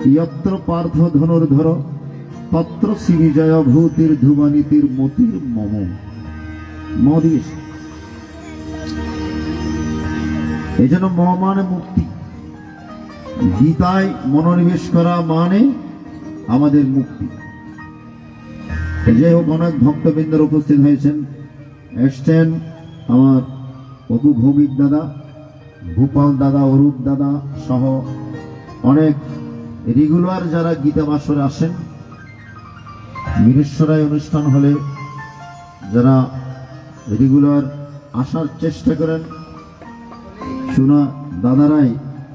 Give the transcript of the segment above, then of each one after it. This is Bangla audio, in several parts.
यत्र पार्थ धनुर्धर तत्र श्रीविजय भूतिर ध्रुवानीतिर मतिर मम मदिश एजন্য ম মানে মুক্তি গীতায় মনোনিবেশ করা মানে আমাদের মুক্তি। যাই হোক অনেক ভক্তবৃন্দ উপস্থিত হয়েছেন এসছেন আমার অপু ভৌমিক দাদা ভূপাল দাদা অরূপ দাদা সহ অনেক রেগুলার যারা গীতা বাসরে আসেন মিরেশ্বরায় অনুষ্ঠান হলে যারা রেগুলার আসার চেষ্টা করেন শোনা দাদারাই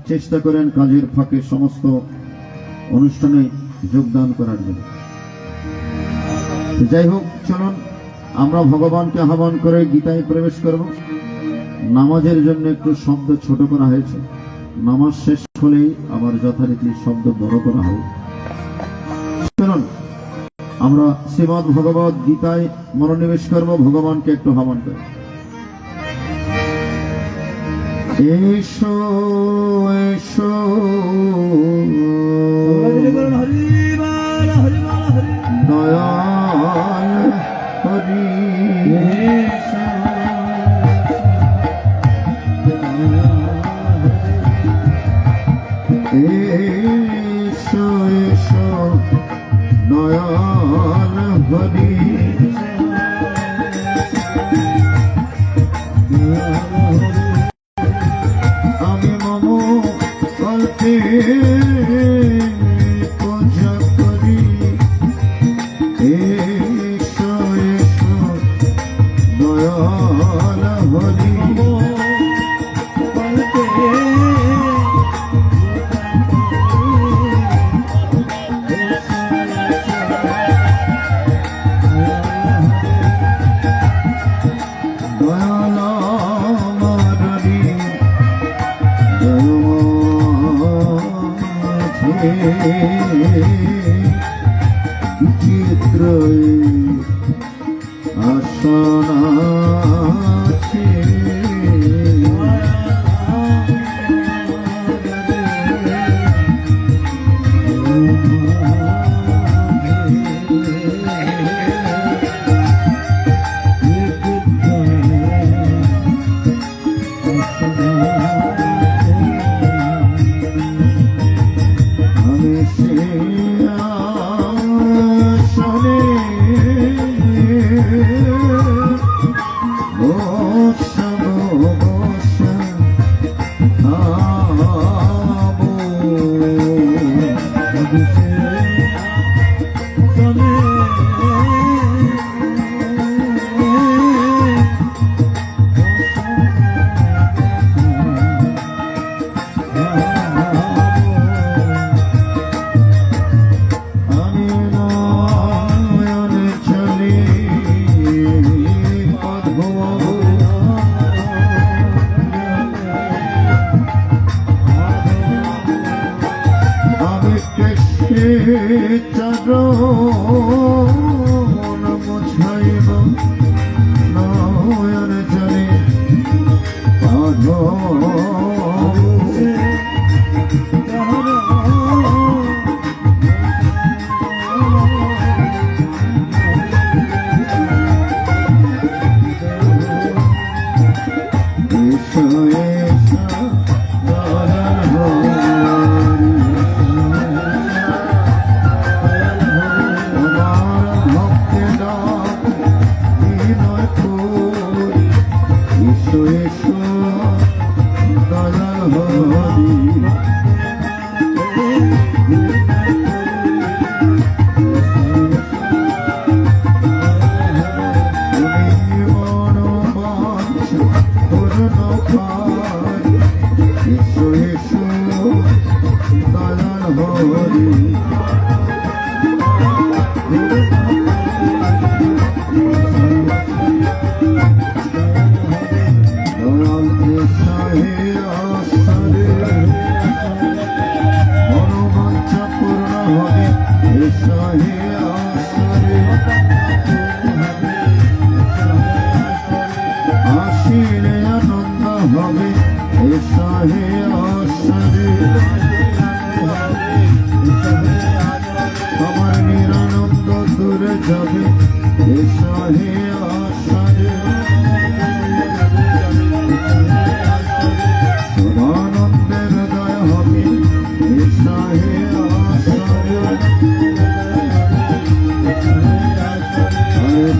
চেষ্টা করেন কাজের ফাঁকে সমস্ত অনুষ্ঠানে যোগদান করার জন্য। যাই হোক চলুন আমরা ভগবানকে আহ্বান করে গীতায় প্রবেশ করব। নামাজের জন্য একটু শব্দ ছোট করা হয়েছে, নামাজ শেষ হলেই আবার যথারীতি শব্দ বড় করা হবে। চলুন আমরা শ্রীমদ ভগবত গীতায় মনোনিবেশ করব, ভগবানকে একটু আহ্বান করব। এসো এসো দয়াল হরি এসো এসো দয়াল হরি আমি মম কল্পে পূজা করি এসো এসো দয়াল হরি চিত্র আসনাছে চরণ মুছাইব নয়ন জলে পাদ দূর যাবে এসো হে আশারে সদানন্দের হৃদয় হবে এসো হে আশারে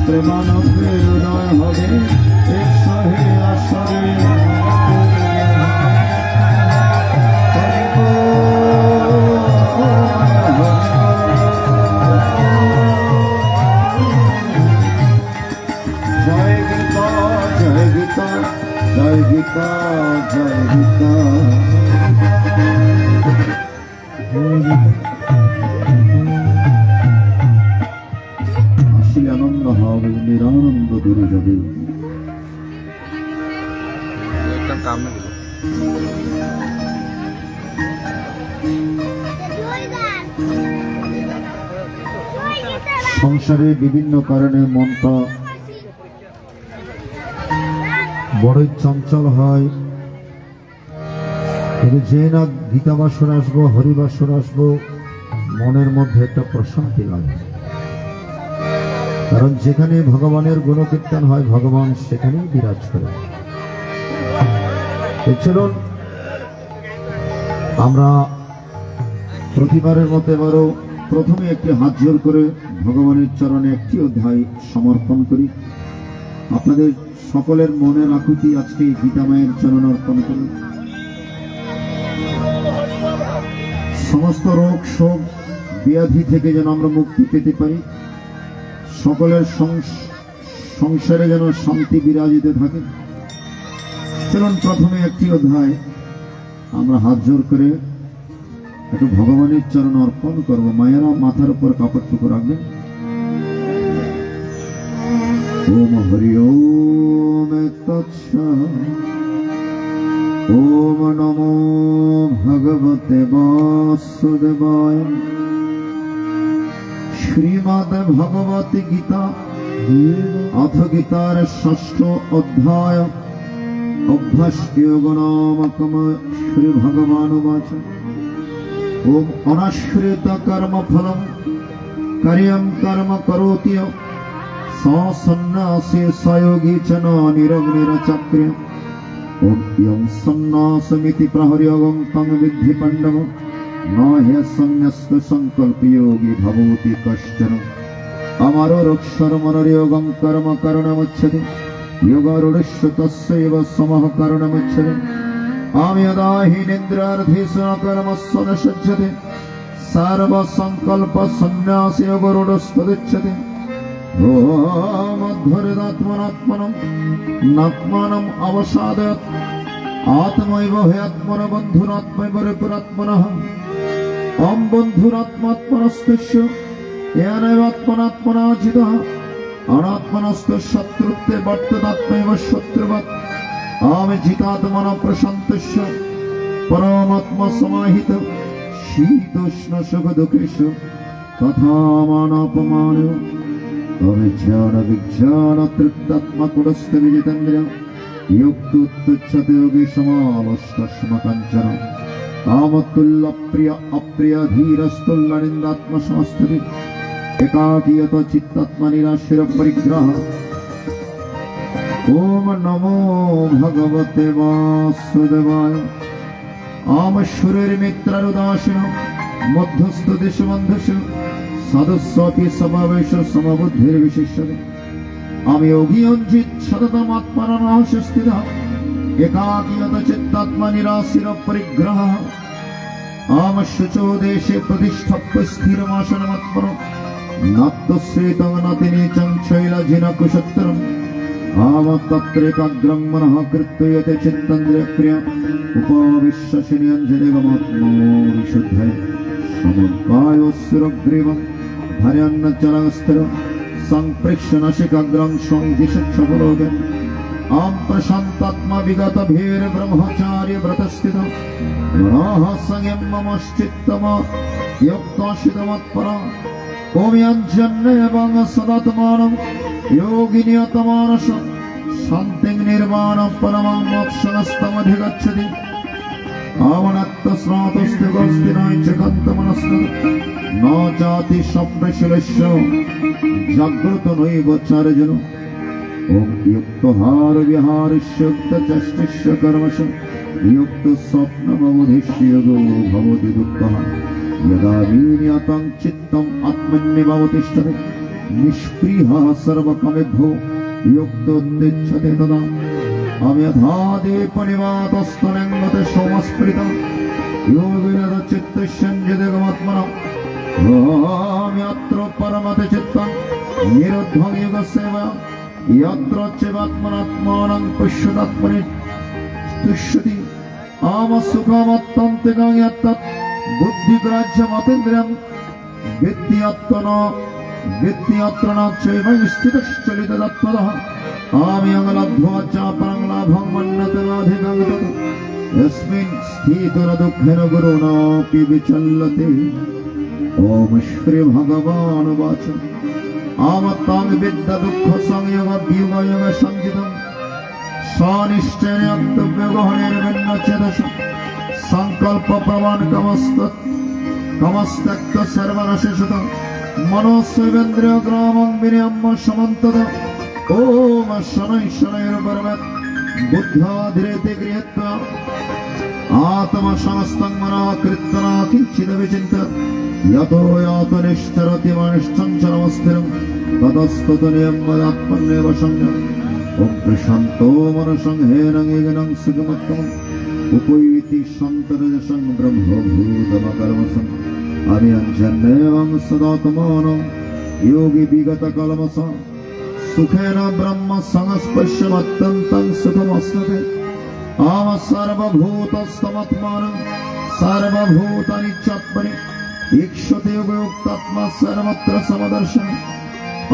প্রেমানন্দের হৃদয় হবে এসো হে আশারে জয় গীতা জয় গীতা আসলে আনন্দ হবে নিরানন্দ দূরে যাবে সংসারে বিভিন্ন কারণে মনটা বড়ই চঞ্চল হয়, কিন্তু যে না গীতাবাসর আসবো হরিবাসর আসবো মনের মধ্যে একটা প্রশান্তি লাগে, কারণ যেখানে ভগবানের গুণকীর্তন হয় ভগবান সেখানেই বিরাজ করে। চলুন আমরা প্রতিবারের মতো এবারও প্রথমে একটি হাত জোর করে ভগবানের চরণে একটি অধ্যায় সমর্পণ করি। আপনাদের সকলের মনের আকুতি আজকে গীতা মায়ের চরণ অর্পণ করুন। সমস্ত রোগ শোক ব্যাধি থেকে যেন আমরা মুক্তি পেতে পারি, সকলের সংসারে যেন শান্তি বিরাজিত থাকে। চলুন প্রথমে একটি অধ্যায় আমরা হাত জোর করে একটু ভগবানের চরণ অর্পণ করব। মায়েরা মাথার উপর কাপড়টুকু রাখবেন। ওম হরি ওম তৎসৎ। ওম নমো ভগবতে বাসুদেবায়। শ্রীমদ্ ভগবত গীতা অথ গীতার ষষ্ঠ অধ্যায় অভ্যাস যোগ নামকম শ্রী ভগবানুবাচ। ওম অনাশ্রিত কর্ম ফলম কার্যং কর্ম করোতি সন্ন্যাসী সয়োগী চ নিরগ্নিরচক্রিয়। ওম ইয়ং সন্ন্যাসমিতি প্রহর্যগং তং বিদ্ধি পাণ্ডব ন হ্যসন্ন্যস্ত সংকল্প যোগী ভবতি কশ্চন। অমরোরক্ষর মনোযোগং কর্ম কারণমুচ্যতে যোগরূঢ়স্য তস্যৈব সমঃ কারণমুচ্যতে। আমিয়দাহীনেন্দ্রার্ধেষু ন কর্মস্য ন সজ্জতে সর্ব সংকল্প সন্ন্যাস যোগরূঢ়স্তদুচ্যতে। ওম অধ্বরেদাত্মনাত্মনম নাত্মানম অবসাদয়ৎ আত্মৈব হে আত্মন বন্ধুরাত্মৈব রিপুরাত্মনঃ। ওম বন্ধুরাত্মাত্মনস্তস্য येनैव आत्मनात्मना जितः अनात्मनस्तु शत्रुत्वे वर्तदात्मैव शत्रुवत्। आम जितात्मना प्रशान्तस्य परमात्मा समाहित शीतोष्ण सुख दुःखेषु तथा मानापमान। अविज्ञान विज्ञान तृप्तात्मा कुटस्थ विजितेन्द्रिय युक्तोत्तुच्छते योगी समालष्टस्म काञ्चन। कामतुल्य प्रिय अप्रिय धीरस्तुल्य निन्दात्म समस्तति एकाकीयत चित्तात्मा निराश्रय परिग्रह। ओम नमो भगवते वासुदेवाय। आम शूरेर मित्रारुदासीन मध्यस्थ देशबन्धुषु सदस्यपि समावेश समबुद्धिर विशिष्यते। आमि योगियञ्जित सततम् आत्मनः स्थितः एकाकीयत चित्तात्मा निराश्रय परिग्रह। आम शुचो देशे प्रतिष्ठप्य स्थिरमासनमत्परम् नात्तश्रेतं नातिनीचं शैलजिनकुशत्तरम्। आम तत्रैकाग्रं मनः कृत्वा यते चित्तेन्द्रियक्रिया उपविश्य शनिञ्जनेगमात्मा विशुद्धये समकायोस्सुरग्रीवं धर्यन्नचलस्थिर संप्रेक्ष्य नासिकाग्रं संदिशच्छबलोके। आम प्रशान्तात्मा विगत भीर ब्रह्मचार्य व्रतस्थित मनः संयम ममश्चित्तम युक्ताशितमत्परा। ओम यञ्जन्य एवं सदात्मानं योगिनियतमानस शान्तिं निर्वाणं परमं मोक्षमस्तमधिगच्छति। आवनत्तस्नातस्ते गोस्तिनाय च कन्तमनस्तु ন চাতি সম্প্রেষলস্য জাগ্রত নৈব চারজন ওম युक्तहार विहारस्योक्त चष्टिस्य कर्मसु युक्त स्वप्नमवधिष्य योगो भवति दुःखः यदा विनियतं चित्तम् आत्मन्येवावतिष्ठते निष्क्रियः सर्वकामेभ्यो युक्तोत्तिष्ठते तदा अव्यधादेपनिवातस्तनङ्गते सोमस्फुरितं योगिरदचित्तस्यञ्जदेगमात्मनः यत्र परमते चित्तं निरुद्धं योगसेवा यत्र चैवात्मनात्मानं पश्यदात्मनि तुष्यति आमसुखमत्तन्तिकं यत्तत् बुद्धिग्राह्यमतीन्द्रियं वित्ति यत्र न चैव स्थितश्चलिततत्त्वतः आम्यं लब्ध्वा च परं लाभं मन्यते अधिकं तत् यस्मिन् स्थितोर्दुःखेन गुरुणापि विचल्यते ओम श्री भगवान् वाच आमत्तां विद्या दुःख संयोग वियोग योग संजितम् स्वानिष्ठेन अन्तव्यगहनेर्विन्नचेतस संकल्प प्रमाण कमस्तक्त सर्वनाशेषत मनोस्वेन्द्रिय ग्रामं विनियम्य समन्तत ओम शनै शनैर्बरवत् बुद्धाधिरेते गृहीत्वा आत्मसमस्तं मनः कृत्वा किञ्चित् विचिन्तयत् यतो यातो निश्चरति मनिश्चञ्चलमस्थिरं ततस्ततनियम्मदात्मन्येव संज्ञम् ॐ प्रशान्तो मनसंहेनं येनं सुखमत्तमम् उपैति सन्तरजसं ब्रह्मभूतमकर्मसम् अर्यञ्जन्येवं सदात्मानं योगी विगतकल्मषा सुखेन ब्रह्म संस्पर्शमत्यन्तं सुखमश्नुते आम सर्वभूतस्तमात्मानं सर्वभूतानि चात्मनि ईक्षते योगयुक्तात्मा सर्वत्र समदर्शन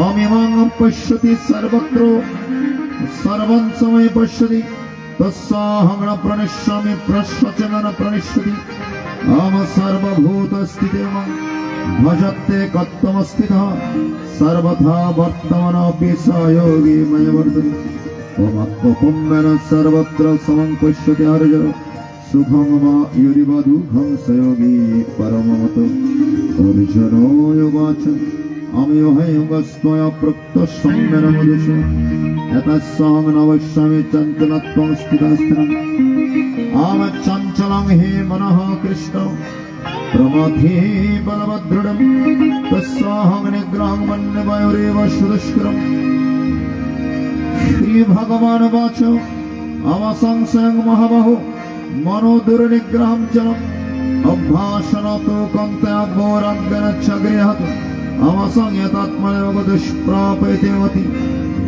अमिमां पश्यति सर्वत्र सर्वं समय पश्यति तस्साहं न प्रणश्यामि प्रश्नचन न प्रणश्यति आम सर्वभूतस्थिते मां भजते कत्वमस्थितः सर्वथा वर्तमानोऽपि स योगी मय वर्तते ओम आत्मपुम्येन सर्वत्र समं पश्यति अर्जुन सुखं वा यदि वा दुःखं स योगी परममत अर्जुनो उवाच अम्योहैवस्त्वया प्रोक्तसम्यनमुदिश यतस्सहं न वक्ष्यामि चञ्चलत्वं स्थितस्थिरम् आम चञ्चलं हि मनः कृष्ण प्रमाथि बलवदृढं तस्साहं निग्रहं मन्ये वायुरेव सुदुष्करम् श्री भगवान वाच अवसंशयं महाबाहो मनो दुर्निग्रहं चलम् अभ्यासनतो कन्त्या गौरज्ञान च गृहात् अवसंयतात्मनैव दुष्प्रापयते मति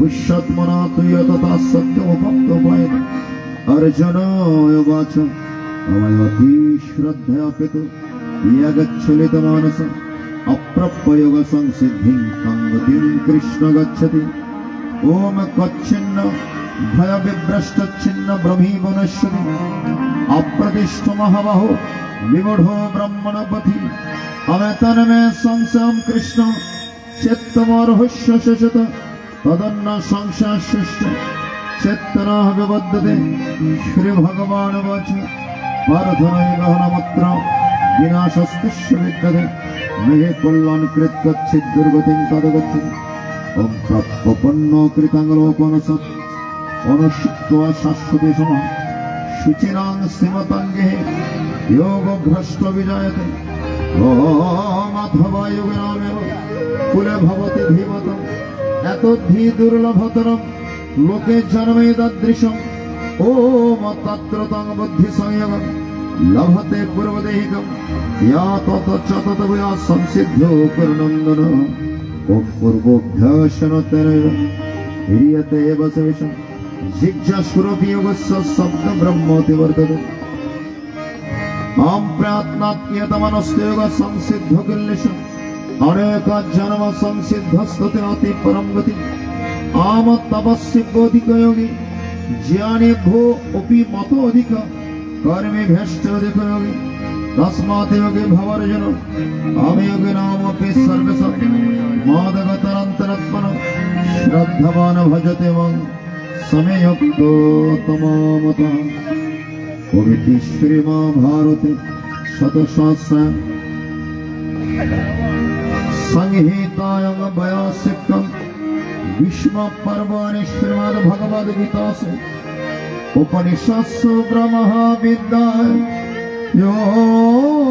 विश्वत्मना तु यतता सत्यमुपक्तोपायते अर्जुन उवाच अवयवति श्रद्धया पितु यगच्छलितमानस अप्रपयोगसंसिद्धिं तं गतिं कृष्ण गच्छति ओम कच्छिन्न भय विभ्रष्टच्छिन्न ब्रह्मी वनश्यति अप्रतिष्ठ महाबाहो विमूढो ब्रह्मणपथि अवेतनमे संशयं कृष्ण चित्तमर्हुष्य शशत तदन्न संशयशिष्ट चेतनः विबद्धते श्री भगवान वाच पार्थनय गहनमत्र विनाशस्तस्य विद्यते महे कल्याणकृत गच्छेत् दुर्गतिं तदगच्छति ओम प्रपन्नो कृताङ्गलोकनसत् अनुषिक्त्वा शाश्वते समः शुचिरां श्रीमताङ्गे योगभ्रष्ट विजायते ओम अथवा योगिनामेव कुले भवति धीमतम् एतद्धि दुर्लभतरं लोके जन्मेददृशम् ओम तत्र तं बुद्धिसंयोगं लभते पूर्वदेहिकं या तत च ततवया संसिद्धो कर्णन्दन ओम पूर्वोऽभ्यासनतेनैव ह्रियते एव शेषम् जिज्ञासुरपि योगस्य शब्द ब्रह्मोति वर्तते आम प्रयत्नात्यतमनस्योग संसिद्धो किल्लिशम् अनेक जन्म संसिद्धस्तते अति परं गति आम तपस्विभ्योऽधिक योगी ज्ञानेभ्यो अपि मतो अधिक कर्मेभ्यश्चाधिक योगी तस्मात् योगी भवार्जुन अवयोगिनामपि सर्वशः मादगतरन्तरात्मनः श्रद्धवान् भजते मां समयुक्तो तमामतः पवित्र श्रीमद्भारते शतसहस्र संहितायां वयासिक्तं भीष्म पर्वणि श्रीमद् भगवद गीतासु उपनिषत्सु ब्रह्मविद्यायां योगशास्त्रे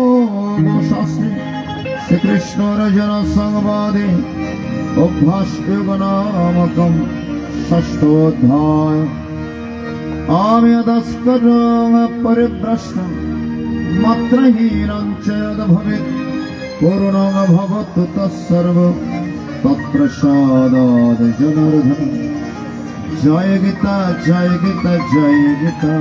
श्री कृष्ण अर्जुन संवादे अभ्यासयोगनामकं षष्ठोऽध्याय। आम्यदस्करं परिभ्रष्टं मात्रहीनं च यद् भवेत् पूर्णं भवतु तत्सर्व तत्प्रसादात् जनार्दन। जय गीता जय गीता जय गीता।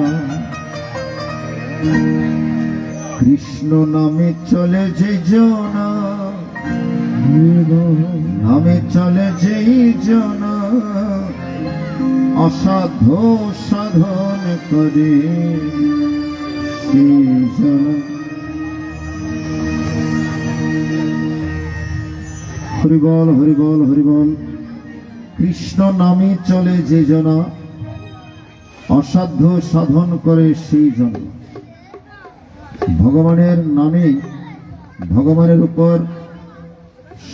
कृष्ण नामे चले जे जना, नामे चले जे जना असाध्य साधन करे সেই জন। হরি বল হরি বল হরি বল। কৃষ্ণ নামে চলে যে জনা অসাধ্য সাধন করে সেই জন। ভগবানের নামে ভগবানের উপর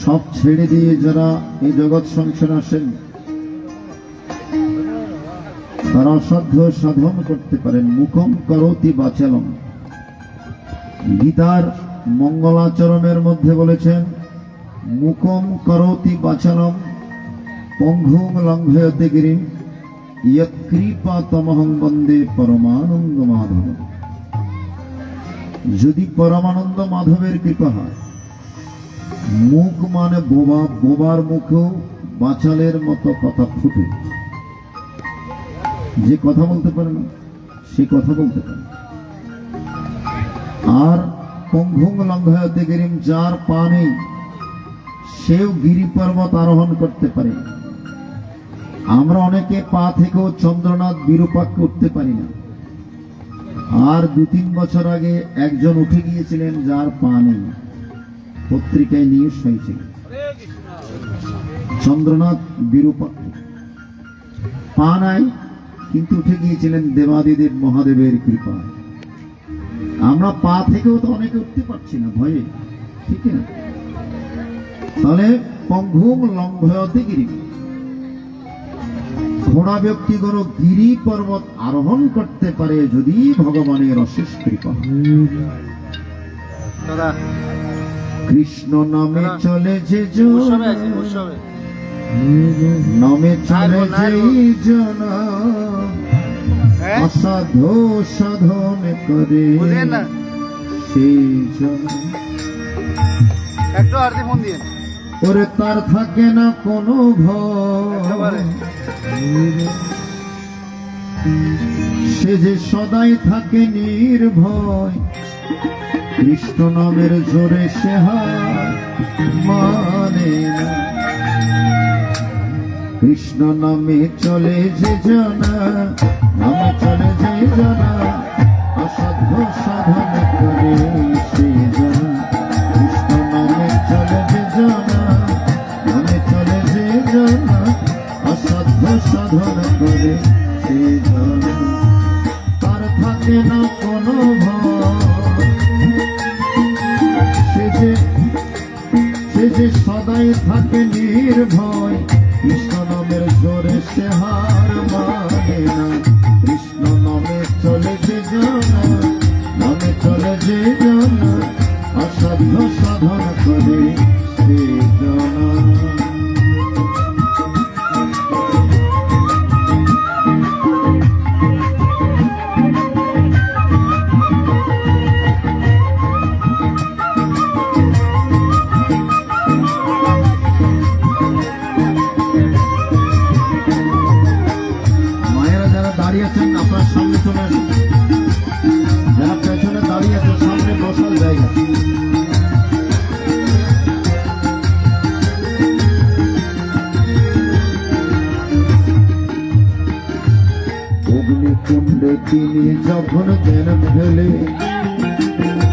সব ছেড়ে দিয়ে যারা এই জগৎ সংসারে আসেন তারা অসাধ্য সাধন করতে পারেন। মুখম করোতি বাচালম। গীতার মঙ্গলাচরণের মধ্যে বলেছেন মুখম করোতি বাচালম পঙ্গুং লঙ্ঘয়তে গিরিম ইয়ৎকৃপা তমহং বন্দে পরমানন্দ মাধব। যদি পরমানন্দ মাধবের কৃপা হয়, মুখ মানে বোবা, বোবার মুখেও বাচালের মতো কথা ফুটে। যে কথা বলতে পারে না সে কথা বলতে পারে। আর পঙ্গুং লঙ্ঘয়তে গিরিম, যার পা নেই সেও গিরি পর্বত আরোহণ করতে পারে। আমরা অনেকে পা থেকেও চন্দ্রনাথ বিরূপাক্ষ উঠতে পারি না। আর 2-3 বছর আগে একজন উঠে গিয়েছিলেন যার পা নেই, পত্রিকায় নিউজ হয়েছিল। চন্দ্রনাথ বিরূপাক্ষ, পা নাই কিন্তু উঠে গিয়েছিলেন দেবাদিদেব মহাদেবের কৃপায়। আমরা পা থেকেও তো অনেকে উঠতে পারছি না ভয়ে, ঠিক না? তাহলে পঙ্গুং লঙ্ঘয়তে গিরি, ঘোড়া ব্যক্তিগণ গিরি পর্বত আরোহণ করতে পারে যদি ভগবানের অশেষ কৃপা। কৃষ্ণ নামে চলে যে নামে চলে যেই জনা অসাধ্য সাধন করে সেই জনা। ওরে তার থাকে না কোনো ভয়, সে যে সদাই থাকে নির্ভয়। কৃষ্ণ নামের জোরে সে হার মানে না। কৃষ্ণ নামে চলে যে জনা, নামে চলে যে জনা অসাধ্য সাধন করে সেই জনা। কৃষ্ণ নামে চলে যে জনা, নামে চলে যে জনা অসাধ্য সাধন করে সেই জনা। তার থাকে না কোনো ভয়, সে যে সদাই থাকে নির্ভয়। কৃষ্ণ নামের জোরে সে হার মানে না। কৃষ্ণ নামে চলে যে জনা, নামে চলে যে জনা অসাধ্য সাধন করে সে জনা। দাঁড়িয়ে আছেন আপনার সামনে চলে আসুন, যারা পেছনে দাঁড়িয়ে আছেন সামনে বসার জায়গা। অগ্নিকুণ্ডে তিনি যখন জ্ঞান ঢেলে,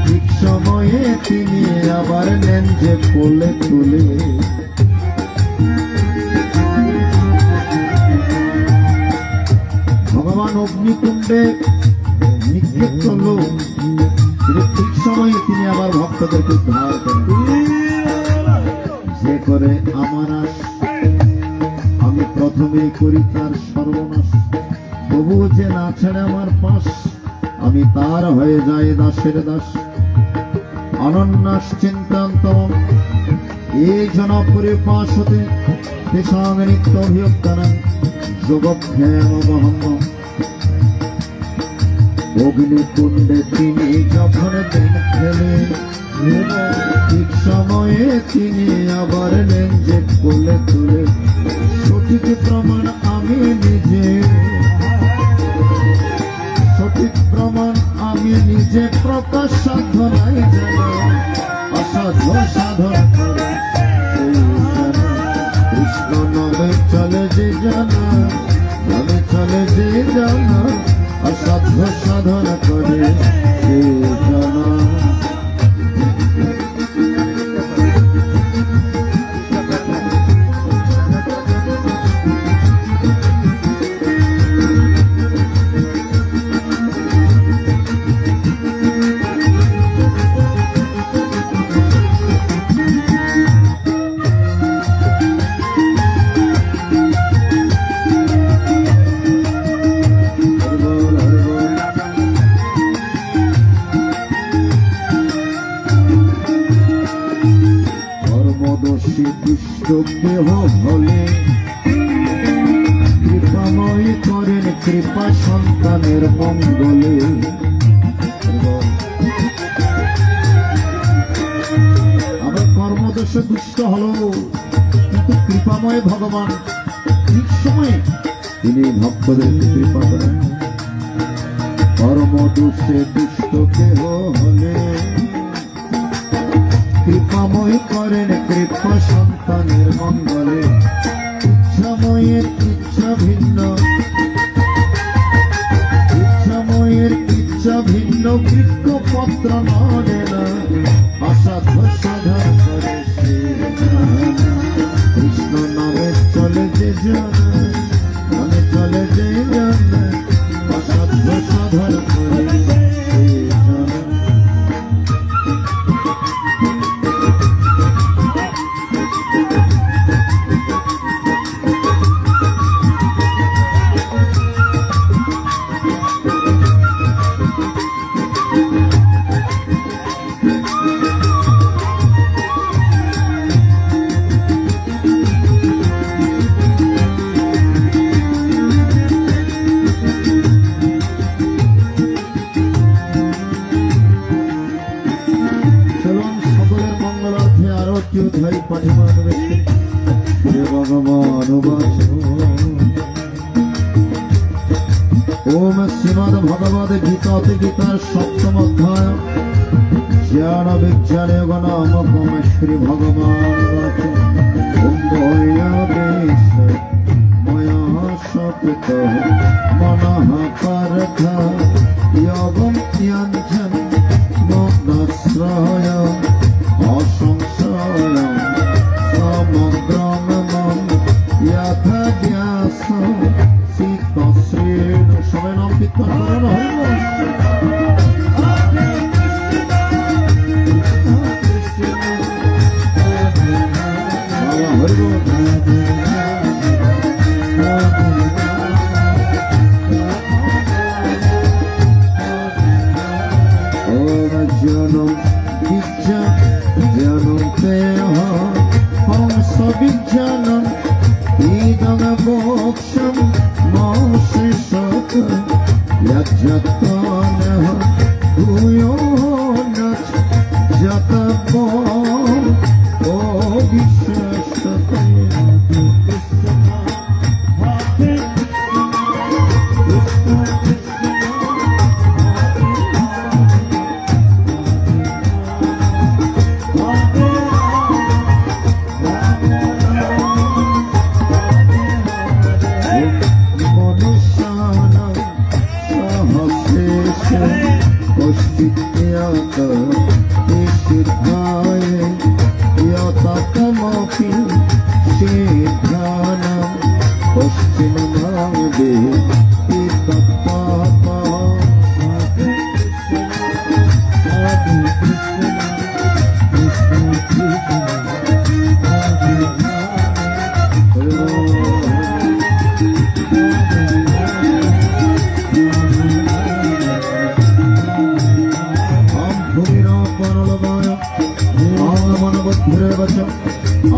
ঠিক সময়ে তিনি আবার নেন যে কোলে তুলে। ভগবান অগ্নিকুণ্ডে নিক্ষেপ করল, ঠিক সময়ে তিনি আবার ভক্তদেরকে উদ্ধার করেন। বলে আমার আশ, আমি প্রথমে করি তার সর্বনাশ। তবু যে না ছেড়ে আমার পাশ, আমি তার হয়ে যাই দাসের দাস। অনন্যাস চিন্তান্তম এই জনপরিপাস হতে তেষাং নিত্য অভিযুক্তানাং যোগক্ষেমবহম্য। অগ্নিকুণ্ডে তিনি যখন দিন খেলে, ঠিক সময়ে তিনি আবার নেন যে কোলে তুলে। সঠিক প্রমাণ আমি নিজে, সঠিক প্রমাণ আমি নিজে, প্রকাশ সাধনাই যেন অসাধ্য সাধন করে সেই জানা। কৃষ্ণ নামে চলে যে জানা, নামে চলে যে জানা, অসাধ্য সাধন করে সেই জানা। দেহ হলে কৃপাময় করেন কৃপা সন্তানের মঙ্গলে। আবার কর্মদোষে দুষ্ট হলো, কিন্তু কৃপাময় ভগবান ঠিক সময়ে তিনি ভক্তদেরকে কৃপা করেন। কর্মদোষে দুষ্ট দেহ হলে কৃপাময় করেন কৃপা সন্তানের মঙ্গলে। ইচ্ছাময়ের ইচ্ছা ভিন্ন, ইচ্ছাময়ের ইচ্ছা ভিন্ন, বৃক্ষ পত্র নড়ে না, অসাধ্য সাধন করে সে জানা। কৃষ্ণ নামে চলে যে জানা, নামে চলে যে জানা, অসাধ্য সাধন করে সে জানা। ओम श्रीमद्भगवद गीताते गीतार सप्तम अध्याय ज्ञान विज्ञान योग नामकम श्री भगवान मया सपित मनः पार्थ योगम यञ्जन मोक्षाय असंशय समग्रमं यथा व्यास सीतश्रेण। সবাই নাম কীর্তন করেন জ্ঞানম বিজ্ঞা জ্ঞানম তেহ হংস বিজ্ঞানম ইদং মোক্ষম মৌশিষত যজ্ঞতনঃ ভূয়ো নচ যতবম ও বিশ্বস্ততে। Siddhaya मनबुद्धिरेव च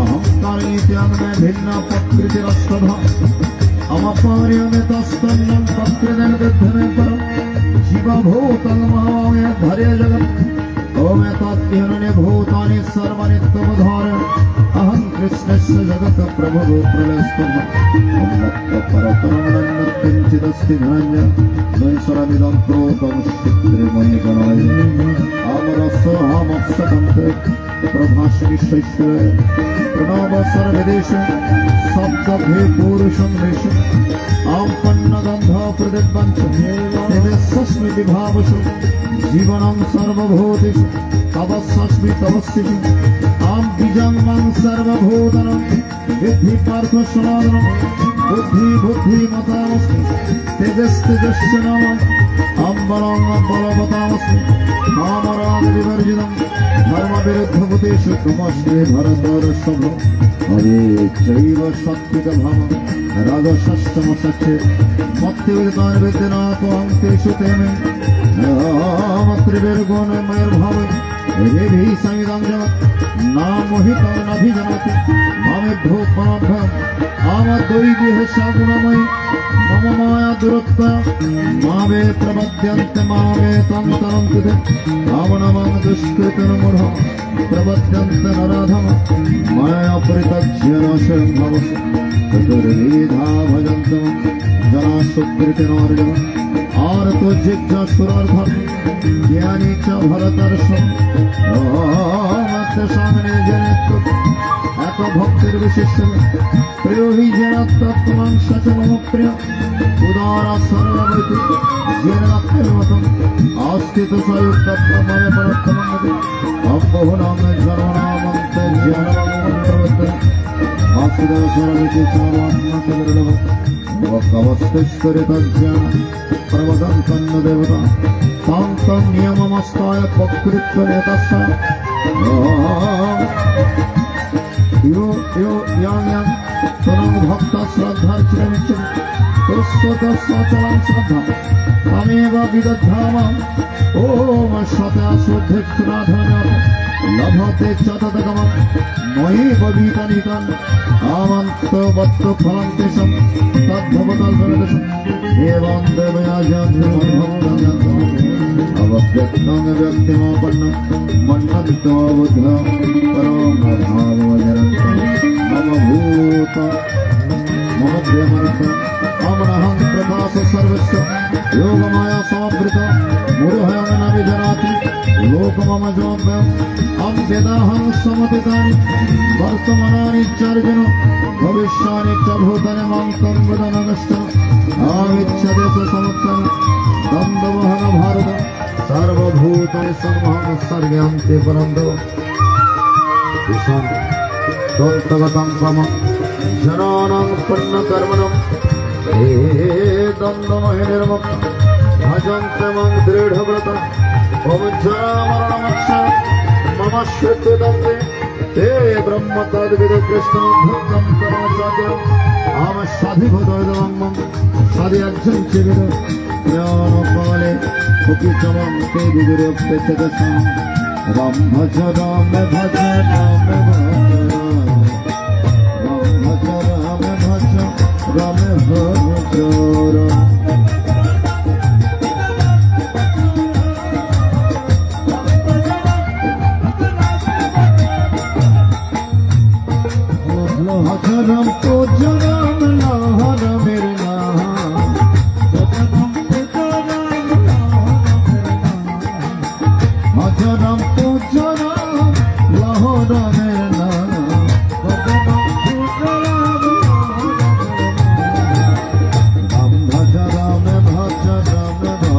अहंकारेत्याग में भिन्न प्रकृतिरस्तधा अमपर्यमितस्तन्नं प्रकृतिं विद्धमे परं जीवभूतमहामय धरे जगत् ओम तत्किरणे भूतानि सर्वाणि तवधारय अहं कृष्णस्य जगत् प्रभुः प्रलयस्तमः परतरमनन्यकिञ्चिदस्ति धनञ्जय नैश्वरमिदं प्रोतं शित्रिमणि गणाय अमरसोऽहमप्सकन्ते प्रभास्मि शैश्वरे प्रणव सर्वदेश सप्तभे पुरुषं वेश आम्पन्नगन्ध प्रदिग्वञ्च निवेशस्मि विभावसु जीवनं सर्वभूतेषु तवस्मि तवस्यसु आं बीजं मां सर्वभूतनं विद्धि पार्थ सनातनं बुद्धिमतामस्मि तेजस्तेजस्य नाम अम्बरं बलवतामस्मि कामराग विवर्जितं धर्मविरुद्धभूतेषु त्वमस्मि भरतर्षभ हरे चैव सात्विकभावं राजसस्तमसच्चे मत्तिविदितान् त्वां ते मे त्रिभिर्गुणमयर्भावे रेभिः संविदं जगत् नामोहितं नभिजनति मामेभ्यो पराभ्यम् आमद्वैदिः सगुणमयि मम माया दुरत्वया मामे प्रपद्यन्ते मामे तं तरन्ति ते रावणमं दुष्कृतिर्मूढः प्रपद्यन्ते नराधम माया परित्यज्य नाशं भवसि चतुर्विधा भजन्तं जना सुकृतिनार्जन आर्तो जिज्ञासुरार्थं ज्ञानी च भरतर्षभ सामने जनित एक भक्तिर्विशिष्टं प्रियो हि जनात्मं सच मम प्रिय उदारा सर्वमिति जनात्मतं आस्थित सयुक्तमय परत्तमं अब्बहुनाम जनानामन्ते जनमन्त्रवत् आस्थित सर्वमिति सर्वात्मकर्णव वकवस्तेश्वरितज्ञान प्रवदन्तन्न देवता तां नियममस्ताय पकृत्व नेतस्सा यो यां तनं भक्ता श्रद्धार्चनमिच्छति तस्सचलं श्रद्धा तमेव विदधामः ॐ शतसुद्धक्षराधनं लभते च तदगमं मयि भवितनितं आवन्तवत्तफलं तेषां तद्भवतल्पदशम् एवं देवया जन्मभक्तं अवव्यक्तं व्यक्तिमापन्नं मन्नन्तो बुद्ध परमभावजनन्तं मम भूत मम प्रियमर्थ अमनहं प्रकाश सर्वस्य योगमाया समवृत मुरुहं न विजनाति लोकमम जोम्यम् अं वेदाहं समतितानि वर्तमानानि चार्जुन भविष्यानि च भूतानि मां तं वदनगश्चन आविच्छते स समुत्तरं दन्दवहन भारत सर्वभूतानि सर्वं सर्व्यान्ते परन्दव ईशान दन्तगतं मम जनानां पुण्यकर्मणं हे दन्दमहिनिर्मम भजन्ते मां दृढव्रतं मम जरामरणमक्षय मम श्रुतिदन्ते ते ब्रह्म तद्विद कृष्णं भक्तं कर्मचार्यम् आम साधिभूतोदमं साध्यक्षं चिविद ज्ञानकाले कुकिचमं ते विदुरोक्ते चदशां राम भज राम भज राम भज राम भज राम भज राम भज राम तो जराम लाहर मेरे नाम राम तो जराम लाहर मेरे नाम राम भज राम भज राम भज राम भज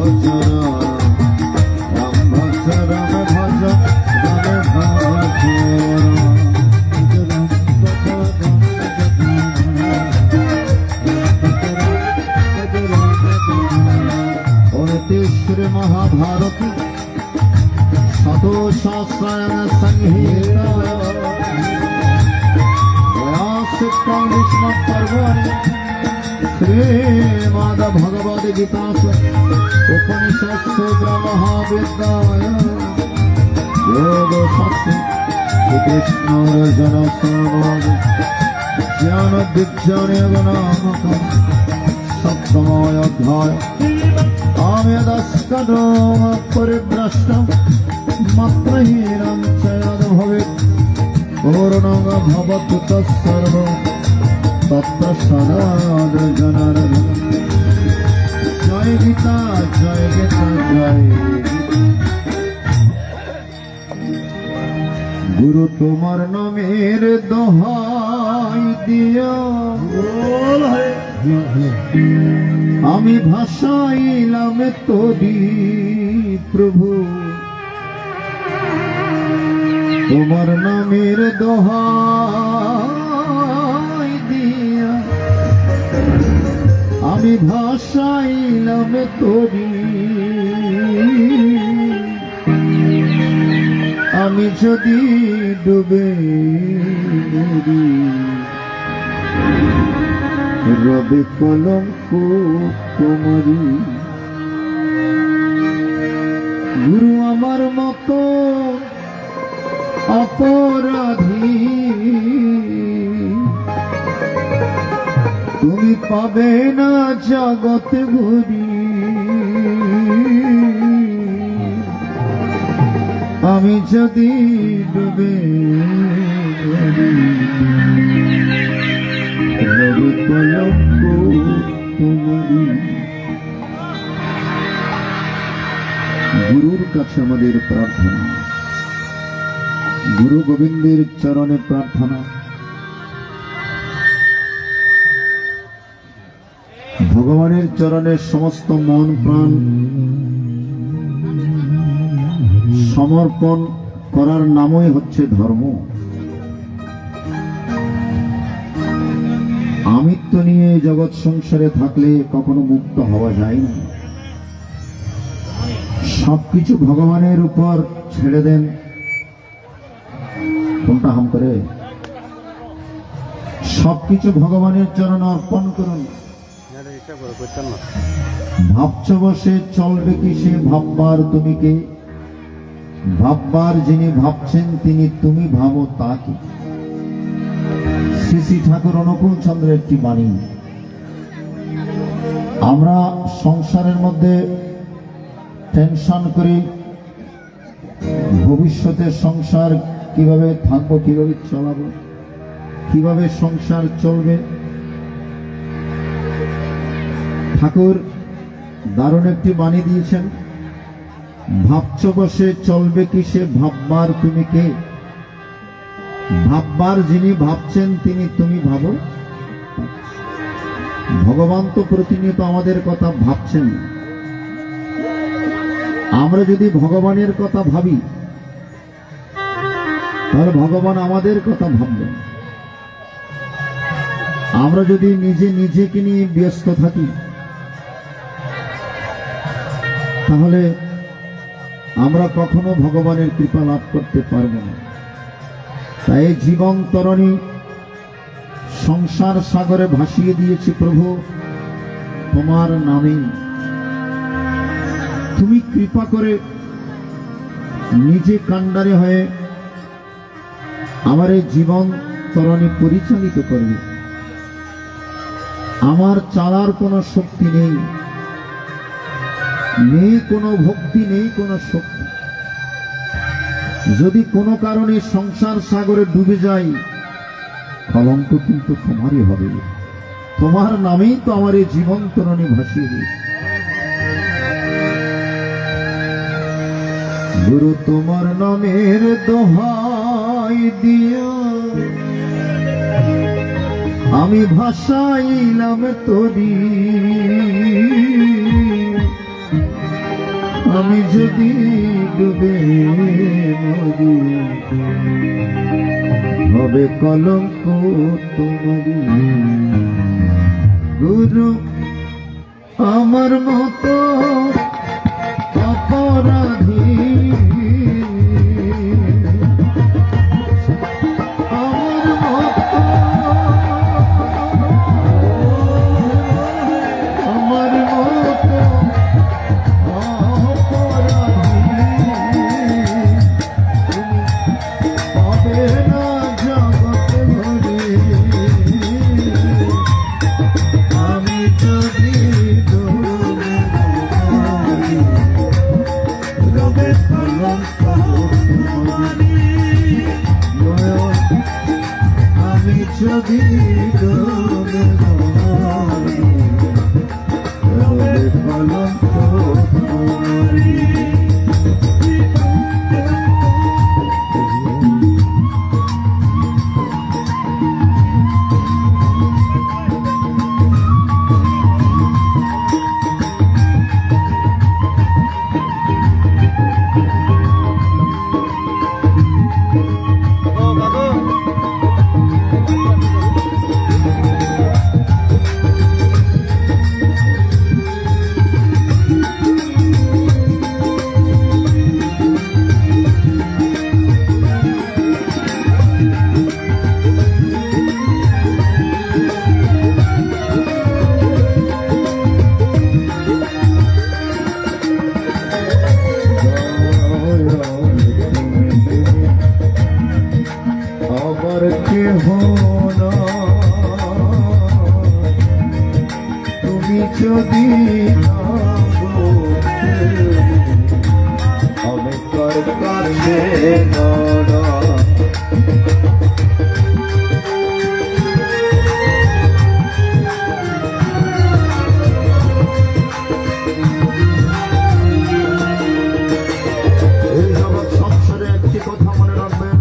राम भज राम भज महाभारत शतशास्त्रायण संहिता व्यासोक्तं विष्णुपर्वणि श्रीमद्भगवद्गीतासु उपनिषत्सु ब्रह्मविद्यायां योगशास्त्रे কৃষ্ণ রজন জ্ঞান বিজ্ঞান নামক সপ্তময় অধ্যায় আমি দস্করম পরিভ্রষ্টম মাত্রহীনম চ যদ্ভবেৎ পূর্ণং ভবতু তৎসর্বং তত্র সদার্জনার্দন। জয় গীতা জয় গীতা জয় গুরু তোমার নামের দোহাই দিয়া আমি ভাসাইলাম তোরি প্রভু, তোমার নামের দোহাই দিয়া আমি ভাসাইলাম তোরি, আমি যদি ডুবে মরি রবে কলঙ্ক তোমারি। গুরু আমার মতো অপরাধী তুমি পাবে না জগৎ ঘুরি, আমি যদি ডুবে রবে কলঙ্ক তোমারি। গুরুর কাছে আমাদের প্রার্থনা, গুরু গোবিন্দের চরণে প্রার্থনা, ভগবানের চরণে সমস্ত মন প্রাণ সমর্পণ করার নামই হচ্ছে ধর্ম। আমিত্ব নিয়ে জগৎ সংসারে থাকলে কখনো মুক্ত হওয়া যায় না। সবকিছু ভগবানের উপর ছেড়ে দেন, কোনটা হাম করে সবকিছু ভগবানের চরণে অর্পণ করুন। ভাবছ বসে চলবে কি সে ভাববার তুমি কে, ভাববার যিনি ভাবছেন তিনি তুমি ভাবো তাকে। শ্রী শ্রী ঠাকুর অনুকূল চন্দ্রের একটি বাণী। আমরা সংসারের মধ্যে টেনশন করি ভবিষ্যতে সংসার কিভাবে থাকবো, কিভাবে চালাবো, কিভাবে সংসার চলবে। ঠাকুর দারুণ একটি বাণী দিয়েছেন, ভাবছ বসে চলবে কি সে ভাববার তুমি কে, ভাববার যিনি ভাবছেন তিনি তুমি ভাবো। ভগবান তো প্রতিনিয়ত আমাদের কথা ভাবছেন। আমরা যদি ভগবানের কথা ভাবি তাহলে ভগবান আমাদের কথা ভাববেন। আমরা যদি নিজে নিজেকে নিয়ে ব্যস্ত থাকি তাহলে আমরা কখনো ভগবানের কৃপা লাভ করতে পারব না। তাই জীবন তরণী সংসার সাগরে ভাসিয়ে দিয়েছি প্রভু তোমার নামে। তুমি কৃপা করে নিজে কাণ্ডারে হয়ে আমার এই জীবন তরণী পরিচালিত করবে। আমার চালার কোনো শক্তি নেই, নেই কোনো ভক্তি, নেই কোনো শক্তি। যদি কোনো কারণে সংসার সাগরে ডুবে যাই কলঙ্ক কিন্তু তোমারই হবে। তোমার নামেই তো আমার এই জীবন তরণী ভাসিয়ে দিয়েছে। গুরু তোমার নামের দোহাই দিয়া আমি ভাসাইলাম তোরি, আমি যদি ডুবে মরি হবে কলঙ্ক তোমারি। গুরু আমার মতো অপরাধী হবে যদি তবে কলঙ্ক তোমারি। তুমি যদি আমি কার কাছে সংসারে একটি কথা মনে রাখবেন,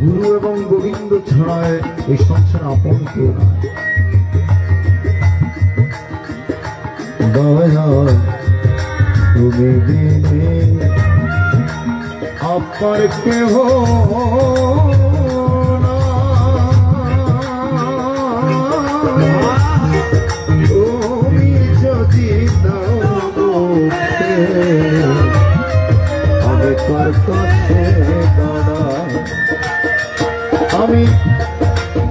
গুরু এবং গোবিন্দ ছাড়ায় এই সংসার আপন কেউ নয়। দয়াল তুমি বিনে আপর কেহ না, তুমি যদি আমি কার কাছে দাঁড়াই, আমি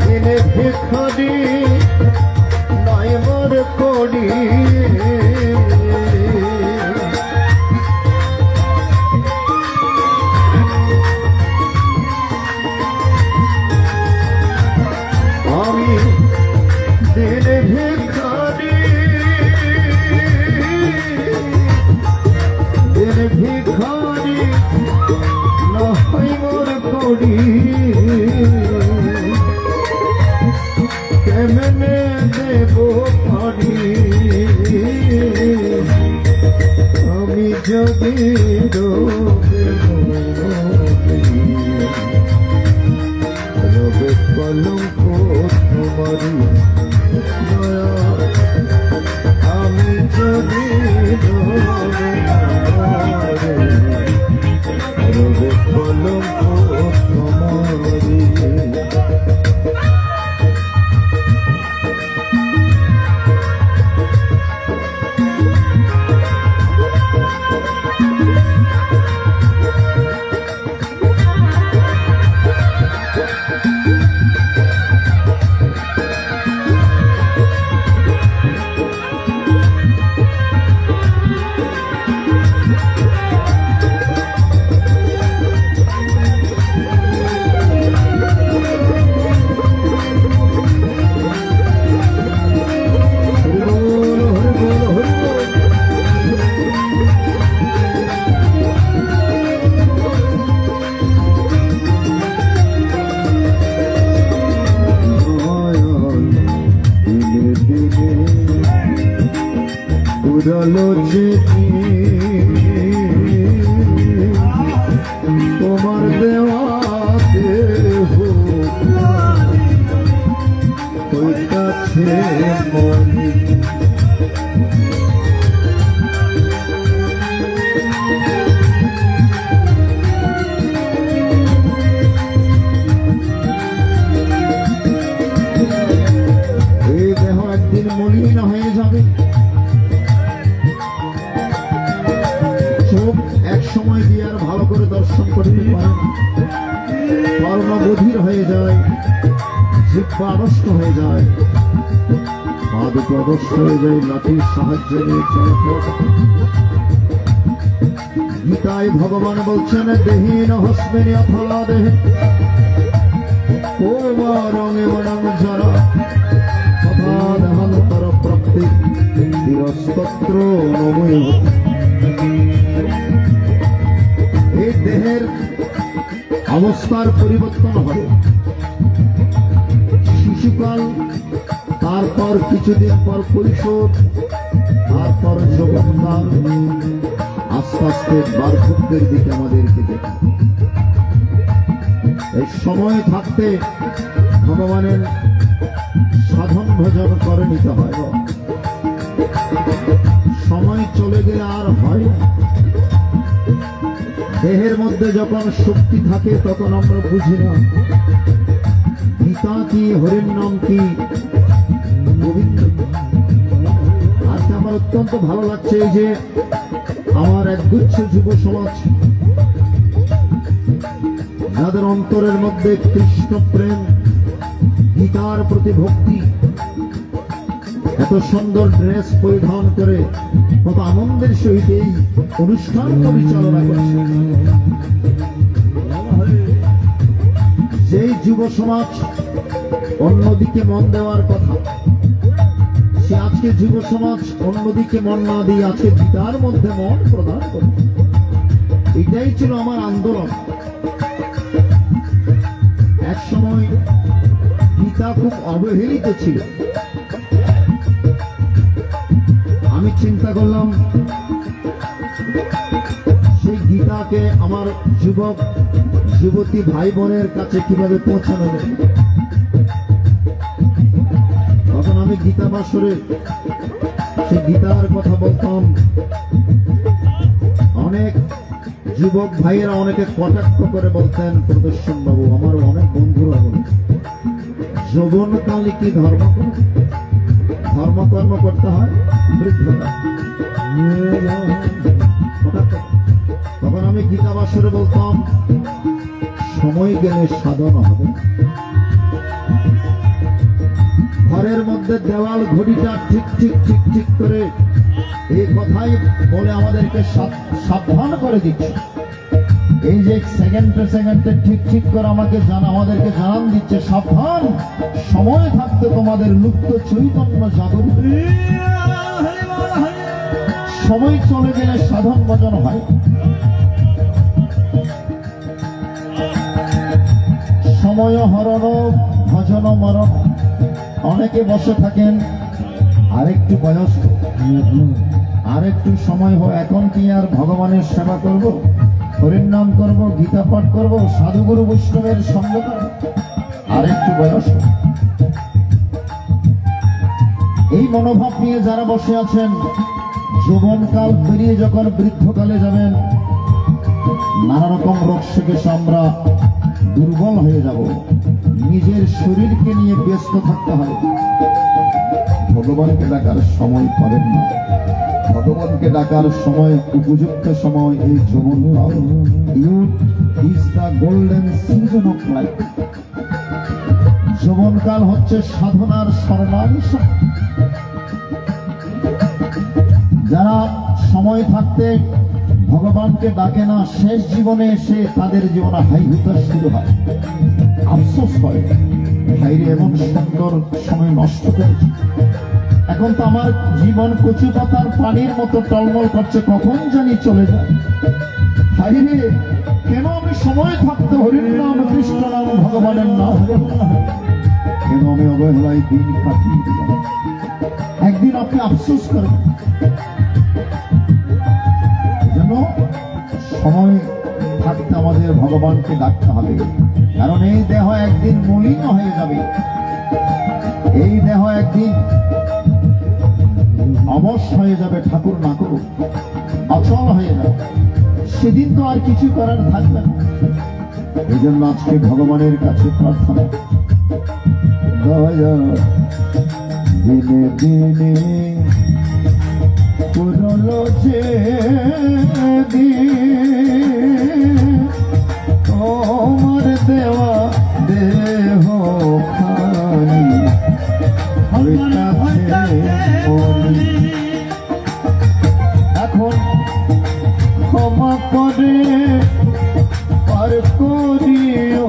দিনে ভিখারি নাই মর করি, আমি দিনে ভিখারি, দিনে ভিখারি নাই মর করি, কেমনে দেব পারি আমি যদি রবে কলঙ্ক তোমারি। আমি যদি রবে কলঙ্ক তোমারি। উড়ালো যেটি তোমার দেওয়াতে ওই কাছে মনি, এই দেহ একদিন মলিন হয়ে যাবে, এক সময় দিয়ে আর ভালো করে দর্শন করতে পারে, কর্মা বধির হয়ে যায়, জিহ্বা নষ্ট হয়ে যায়, পাদ প্রদস্ত হয়ে যায়, লাঠির সাহায্যে নিয়ে চলাচল। গীতায় ভগবান বলছেন দেহীন হস্মিনী অথলা দেহে কোমা রঙে মনং যারা তথা দেহান্তর প্রাপ্তি তিরস্তত্র নময়। এই দেহের অবস্থার পরিবর্তন হয়, শিশুকাল, তারপর কিছুদিন পর কৈশোর, তারপর যৌবনকাল, আস্তে আস্তে বার্ধক্যের দিকে আমাদেরকে যেতে হবে। এই সময় থাকতে ভগবানের সাধন ভজন করে নিতে হয়। সময় চলে গেলে আর হয় না। দেহের মধ্যে যখন শক্তি থাকে তখন আমরা বুঝি না গীতা কি, হরির নাম কি, গোবিন্দ। আজকে আমার অত্যন্ত ভালো লাগছে এই যে আমার একগুচ্ছ যুব সমাজ, যাদের অন্তরের মধ্যে কৃষ্ণ প্রেম, গীতার প্রতি ভক্তি, এত সুন্দর ড্রেস পরিধান করে কত আনন্দের সহিত এই অনুষ্ঠান পরিচালনা করছে। যেই যুব সমাজ অন্যদিকে মন দেওয়ার কথা, সে আজকে যুব সমাজ অন্যদিকে মন না দিয়ে আজকে গীতার মধ্যে মন প্রদান করে। এটাই ছিল আমার আন্দোলন। এক সময় গীতা খুব অবহেলিত ছিল। আমি চিন্তা করলাম সেই গীতাকে আমার যুবক যুবতী ভাই বোনের কাছে কিভাবে পৌঁছানো যায়। তখন আমি গীতা বাসরে সেই গীতার কথা বলতাম। অনেক যুবক ভাইয়েরা অনেকে কটাক্ষ করে বলতেন, প্রদর্শন বাবু, আমার অনেক বন্ধুরা বলে, যৌবনকালে কি ধর্মকর্ম করতে হয় বৃদ্ধতা। তখন আমি গীতা বাসরে বলতাম, সময় গেলে সাধন হবে। ঘরের মধ্যে দেওয়াল ঘড়িটা ঠিক ঠিক ঠিক ঠিক করে এই কথাই বলে আমাদেরকে সাবধান করে দিচ্ছে। এই যে সেকেন্ডে সেকেন্ডে ঠিক ঠিক করে আমাদেরকে জানান দিচ্ছে, সাবধান, সময় থাকতে তোমাদের লুপ্ত চৈতন্য জাগরণ। সময় চলে গেলে সাধন ভজন হয়। সময় হরণ ভজন মরণ। অনেকে বসে থাকেন, আরেকটু বয়স, আরেকটু সময় হয়, এখন কি আর ভগবানের সেবা করব, হরির নাম করব, গীতা পাঠ করব, সাধুগুরু বৈষ্ণবের সঙ্গ করব, আরেকটু বয়স। এই মনোভাব নিয়ে যারা বসে আছেন, যৌবনকাল পেরিয়ে যখন বৃদ্ধকালে যাবেন, নানা রকম রোগ শিখেছে, আমরা দুর্বল হয়ে যাব। নিজের শরীরকে নিয়ে ব্যস্ত থাকতে হয়। ভগবানকে ডাকার সময় পাবেন না। ভগবানকে ডাকার সময়, উপযুক্ত সময় এই যৌবনকাল। Youth is the golden season of life. যৌবনকাল হচ্ছে সাধনার স্বর্ণালী সময়। যারা সময় থাকতে ভগবানকে ডাকে না, শেষ জীবনে এসে তাদের জীবনে হাই হুতাশ শুরু হয়, আফসোস হয়, ভাইরে এমন সুন্দর সময় নষ্ট করেছে। এখন তো আমার জীবন কচু পাতার পানির মতো টলমল করছে, কখন জানি চলে যায়। ভাইরে, কেন আমি সময় থাকতে হরির নাম, কৃষ্ণ নাম, ভগবানের নাম, কেন আমি অবহেলায় দিন কাটিয়ে দিলাম। একদিন আপনি আফসোস করবেন। সময় থাকতে আমাদের ভগবানকে ডাকতে হবে, কারণ এই দেহ একদিন মলিন হয়ে যাবে। এই দেহ একদিন অবশ হয়ে যাবে, ঠাকুর না করুক, অচল হয়ে যাবে। সেদিন তো আর কিছু করার থাকবে না। এই জন্য আজকে ভগবানের কাছে প্রার্থনা, দয়া দিনে দিনে পুরনো যে তোমার দেওয়া দেহ খানি এখন ক্ষমা করে আর করিও।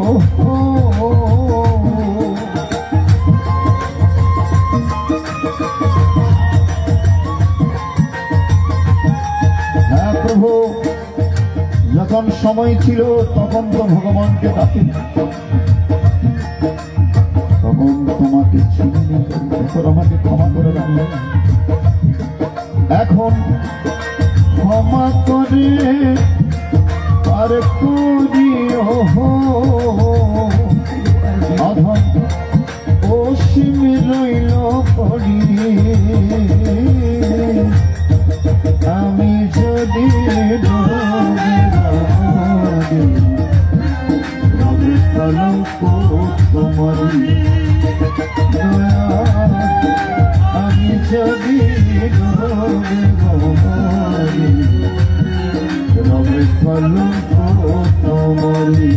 যখন সময় ছিল তখন তো ভগবানকে ডাকেন, তখন তোমাকে আমাকে ক্ষমা করে দাও। এখন ক্ষমা করে আর করিও অধম অসীম রইল পড়ি। আমি যদি কলঙ্ক তোমারি দয়া, আমি যদি রবে কলঙ্ক তোমারি।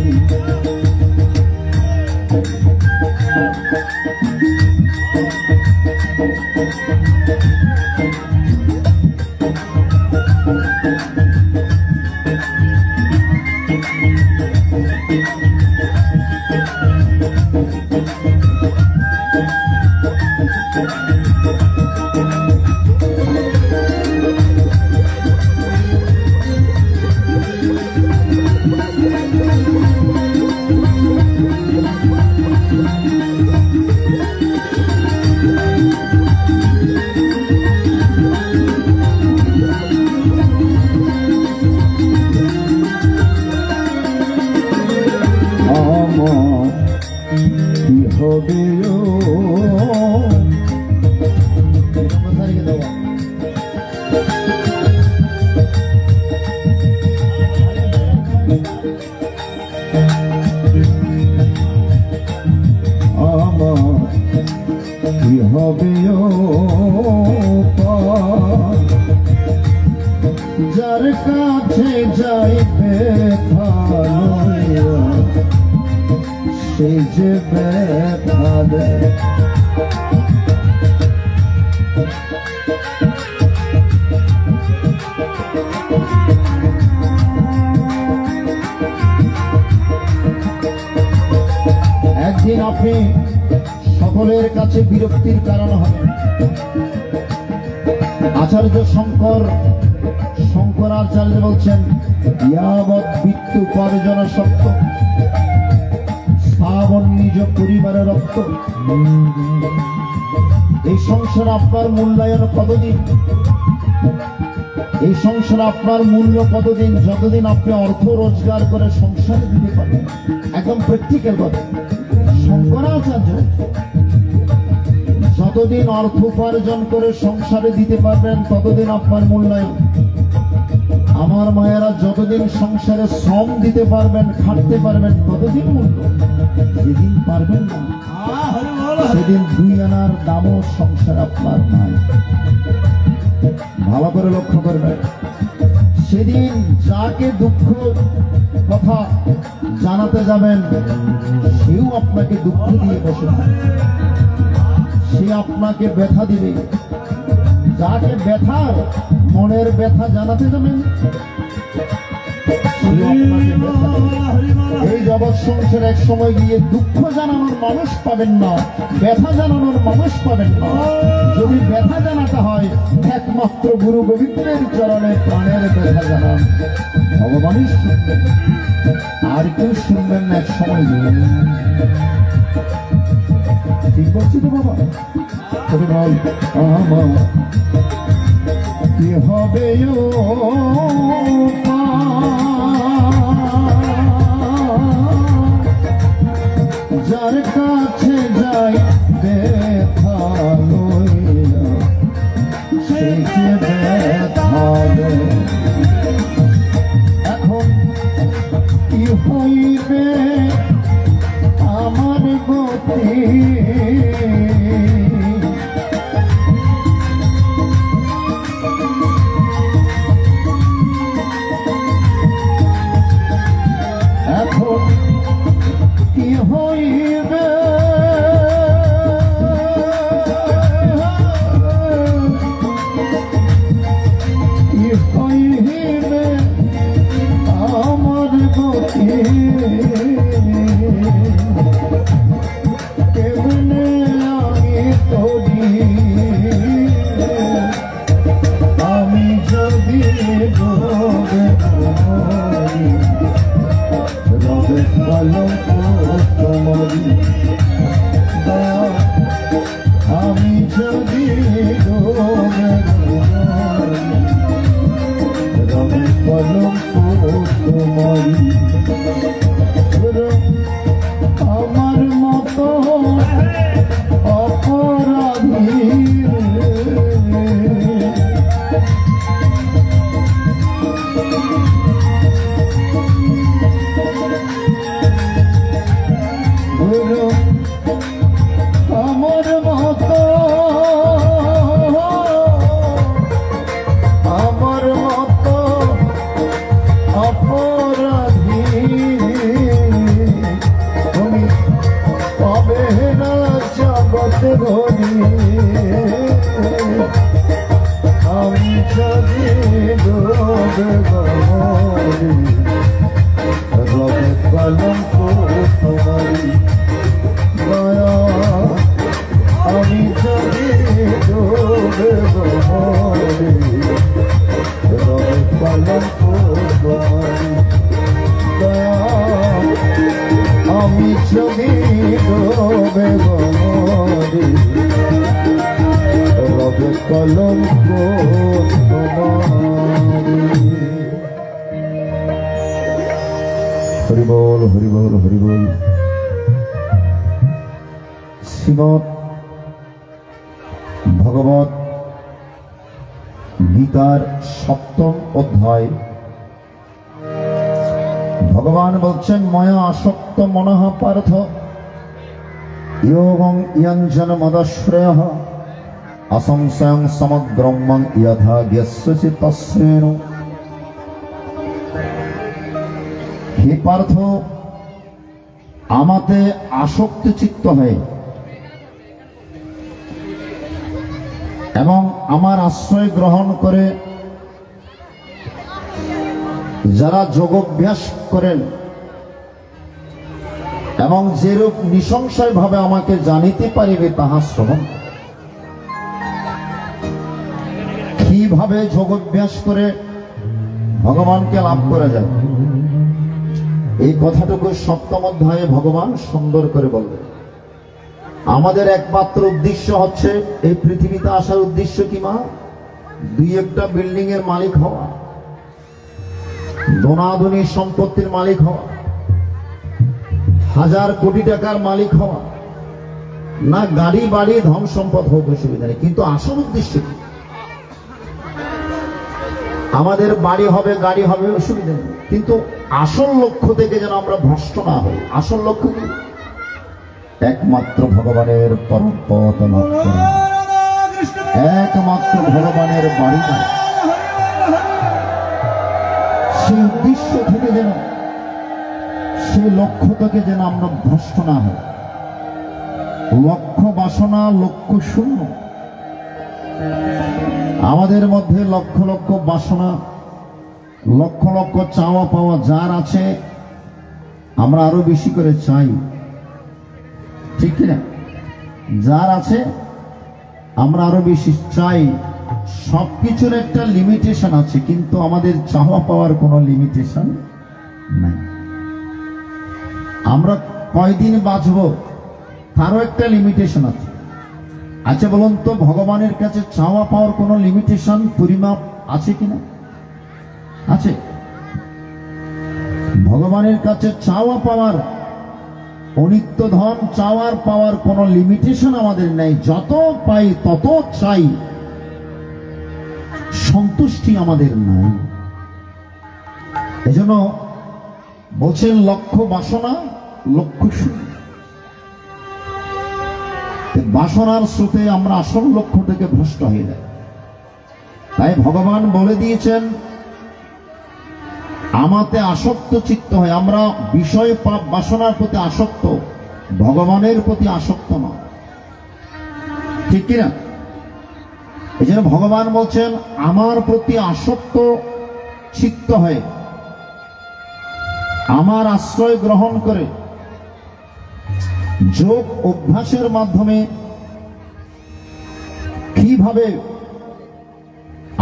যার কাছে যাইবে সে যে ব্যথা দেয়। একদিন আপনি সকলের কাছে বিরক্তির কারণ হবেন। আচার্য শঙ্করাচার্য বলছেন, ইয়াবৎ বিত্ত উপার্জন সত্য স্থাবন নিজ পরিবারের রক্ত। এই সংসারে আপনার মূল্যায়ন কতদিন? এই সংসারে আপনার মূল্য কতদিন? যতদিন আপনি অর্থ রোজগার করে সংসারে দিতে পারেন। একদম প্র্যাকটিক্যাল কথা। শঙ্করাচার্য যতদিন অর্থ উপার্জন করে সংসারে দিতে পারবেন ততদিন আপনার মূল্যায়ন। আমার মায়েরা যতদিন সংসারে শ্রম দিতে পারবেন, খাটতে পারবেন, ততদিন মূল্য। যেদিন পারবেন না সেদিন 2 আনার দামও সংসার আপনার নাই। ভালো করে লক্ষ্য করবেন। সেদিন যাকে দুঃখ কথা জানাতে যাবেন সেও আপনাকে দুঃখ দিয়ে বসে, সে আপনাকে ব্যথা দিবে। যাকে ব্যথার মনের ব্যথা জানাতে যাবেন এই জগৎ সংসার এক সময় গিয়ে দুঃখ জানানোর মানুষ পাবেন না, ব্যথা জানানোর মানুষ পাবেন না। যদি ব্যথা জানাতে হয় একমাত্র গুরু গোবিন্দের চরণে প্রাণের ব্যথা জানান, ভগবানই শুনবেন, আর কেউ শুনবেন না। এক সময় গিয়ে ঠিক বলছি তো বাবা? বল আমার কি হবে যার কাছে যাই ব্যথা লইয়া সে যে ব্যথা দেয়। এখন কি হইবে আমার গতি? এখন কি হইবে কি হইবে আমার গতি? কেমনে আমি গমরি রবে কলঙ্ক তোমারি দয়া আমি যদি ডোবে গমরি রবে কলঙ্ক তোমারি দয়া আমি যদি ডোবে গমরি রবে কলঙ্ক তোমারি। হরি বল হরি বল হরি বল। শ্রীমৎ ভগবত গীতার 7ম অধ্যায় ভগবান বলছেন ময়া আসক্ত মনঃ পার্থ যোগং ইয়ঞ্জন মদাশ্রয়ঃ অসংশয়ং সমগ্রম্যং যথা জ্ঞস্যসি তস্যেন। হে পার্থ, আমাতে আসক্ত চিত্ত হয় এবং আমার আশ্রয় গ্রহণ করে যারা যোগাভ্যাস করেন এবং যেরূপ নিঃসংশয় ভাবে আমাকে জানিতে পারিবে তাহা শ্রবণ। কিভাবে যোগাভ্যাস করে ভগবানকে লাভ করা যায়, এই কথাটুকু 7ম অধ্যায়ে ভগবান সুন্দর করে বলবেন। আমাদের একমাত্র উদ্দেশ্য হচ্ছে, এই পৃথিবীতে আসার উদ্দেশ্য কি মা? 2-1টা বিল্ডিং এর মালিক হওয়া, দোনাদুনি সম্পত্তির মালিক হওয়া, 1000 কোটি টাকার মালিক হওয়া, না গাড়ি বাড়ি ধন সম্পদ হোক, অসুবিধা নেই। কিন্তু আসল উদ্দেশ্য কি? আমাদের বাড়ি হবে, গাড়ি হবে, অসুবিধা নেই, কিন্তু আসল লক্ষ্য থেকে যেন আমরা ভ্রষ্ট না হই। আসল লক্ষ্য কি? একমাত্র ভগবানের পরম পথ লাভ করা, একমাত্র ভগবানের বাড়ি না। সেই উদ্দেশ্য থেকে যেন, সেই লক্ষ্য থেকে যেন আমরা ভ্রষ্ট না হই। লক্ষ্য বাসনা লক্ষ্য শূন্য। আমাদের মধ্যে লক্ষ লক্ষ বাসনা, লক্ষ লক্ষ চাওয়া পাওয়া যার আছে, আমরা আরো বেশি করে চাই, ঠিক কিনা? যার আছে আমরা আরো বেশি চাই। সবকিছুর একটা লিমিটেশন আছে, কিন্তু আমাদের চাওয়া পাওয়ার কোনো লিমিটেশন নাই। আমরা কয়দিন বাঁচব তারও একটা লিমিটেশন আছে। আচ্ছা বলুন তো, ভগবানের কাছে চাওয়া পাওয়ার কোনো লিমিটেশন, পরিমাপ আছে কিনা? আছে। ভগবানের কাছে চাওয়া পাওয়ার, অনিত্য ধন চাওয়ার পাওয়ার কোনো লিমিটেশন আমাদের নেই। যত পাই তত চাই, সন্তুষ্টি আমাদের নাই। এজন্য বলছেন লক্ষ্য বাসনা লক্ষ্য শূন্য। বাসনার স্রোতে আমরা আসল লক্ষ্য থেকে ভ্রষ্ট হয়ে যাই। তাই ভগবান বলে দিয়েছেন, আমাতে আসক্ত চিত্ত হয়। আমরা বিষয় পাপ বাসনার প্রতি আসক্ত, ভগবানের প্রতি আসক্ত নয়, ঠিক কিনা? এই জন্য ভগবান বলছেন আমার প্রতি আসক্ত চিত্ত হয়, আমার আশ্রয় গ্রহণ করে যোগ অভ্যাসের মাধ্যমে কিভাবে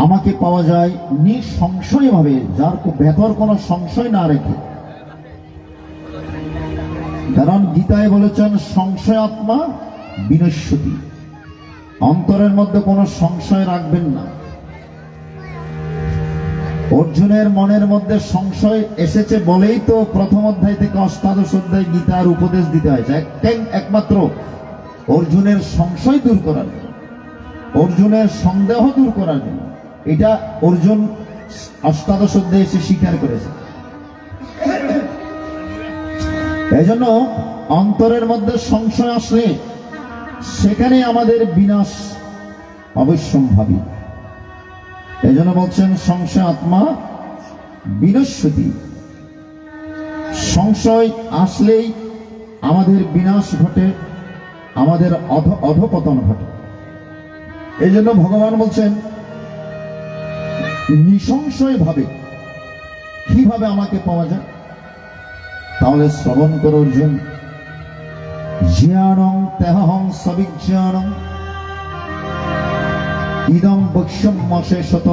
আমাকে পাওয়া যায় নিঃসংশয় ভাবে, যার ভেতর কোনো সংশয় না রেখে। কারণ গীতায় বলেছেন সংশয় আত্মা বিনশ্যতি, অন্তরের মধ্যে কোনো সংশয় রাখবেন না। অর্জুনের মনের মধ্যে সংশয় এসেছে বলেই তো 1ম অধ্যায় থেকে 8ম অধ্যায় গীতার উপদেশ দিতে হয়েছে, একমাত্র অর্জুনের সংশয় দূর করার জন্য, অর্জুনের সন্দেহ দূর করার জন্য। এটা অর্জুন 8ম অধ্যায়ে এসে স্বীকার করেছে। এই জন্য অন্তরের মধ্যে সংশয় আসলে সেখানে আমাদের বিনাশ অবশ্যম্ভাবী। এই জন্য বলছেন সংশয় আত্মা বিনশ্যতি। সংশয় আসলেই আমাদের বিনাশ ঘটে, আমাদের অধপতন ঘটে। এই জন্য ভগবান বলছেন নিঃসংশয় ভাবে কিভাবে আমাকে পাওয়া যায়? তাহলে শ্রবণ করো অর্জুন। জ্ঞানং তেহং সবিজ্ঞানং ইদং বক্ষ্যমশেষত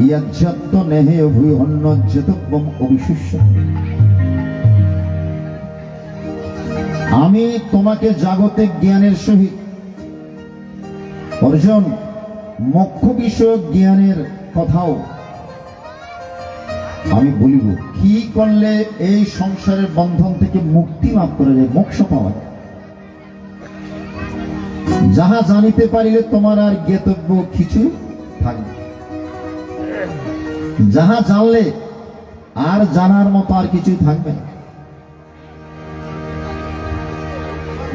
ইয়াজ্জাত্ত নেহে ভূয়ন্নজ্জতব্যম অবিশুষ্যতে। আমি তোমাকে জাগতিক জ্ঞানের সহিত অর্জুন মোক্ষ বিষয়ক জ্ঞানের কথাও আমি বলিব। কি করলে এই সংসারের বন্ধন থেকে মুক্তি লাভ করা যায়, মোক্ষ পাওয়া যায়। যাহা জানিতে পারিলে তোমার আর জ্ঞাতব্য কিছু থাকবে, যাহা জানলে আর জানার মতো আর কিছু থাকবে না।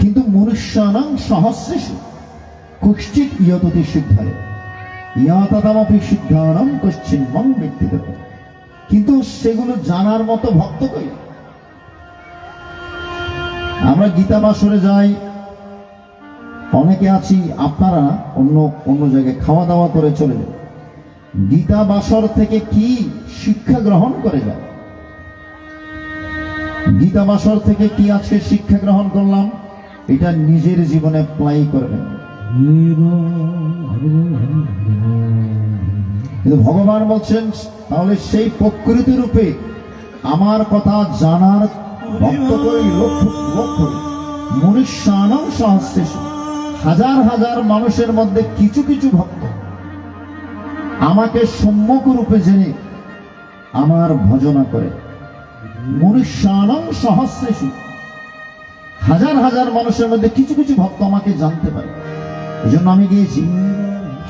কিন্তু মনুষ্যানাং সহস্রেষু কশ্চিৎ ইয়ততি সিদ্ধায় ইয়ততমপি সিদ্ধানাং কশ্চিন্মং ব্যক্তিগত। কিন্তু সেগুলো জানার মতো ভক্ত কই? আমরা গীতা বাসরে যাই, অনেকে আছি, আপনারা অন্য অন্য জায়গায় খাওয়া দাওয়া করে চলে যান। গীতা বাসর থেকে কি শিক্ষা গ্রহণ করে যায়? গীতা বাসর থেকে কি আজকে শিক্ষা গ্রহণ করলাম, এটা নিজের জীবনে অ্যাপ্লাই করবেন। কিন্তু ভগবান বলছেন তাহলে সেই প্রকৃতি রূপে আমার কথা জানার ভক্ত করে লক্ষ্য মনুষ্যানাং সহস্রেষু, হাজার হাজার মানুষের মধ্যে কিছু কিছু ভক্ত আমাকে সম্যক রূপে জেনে আমার ভজনা করে। মনুষ্যানাং সহস্রেষু, হাজার হাজার মানুষের মধ্যে কিছু কিছু ভক্ত আমাকে জানতে পারে। এই জন্য আমি গিয়েছি,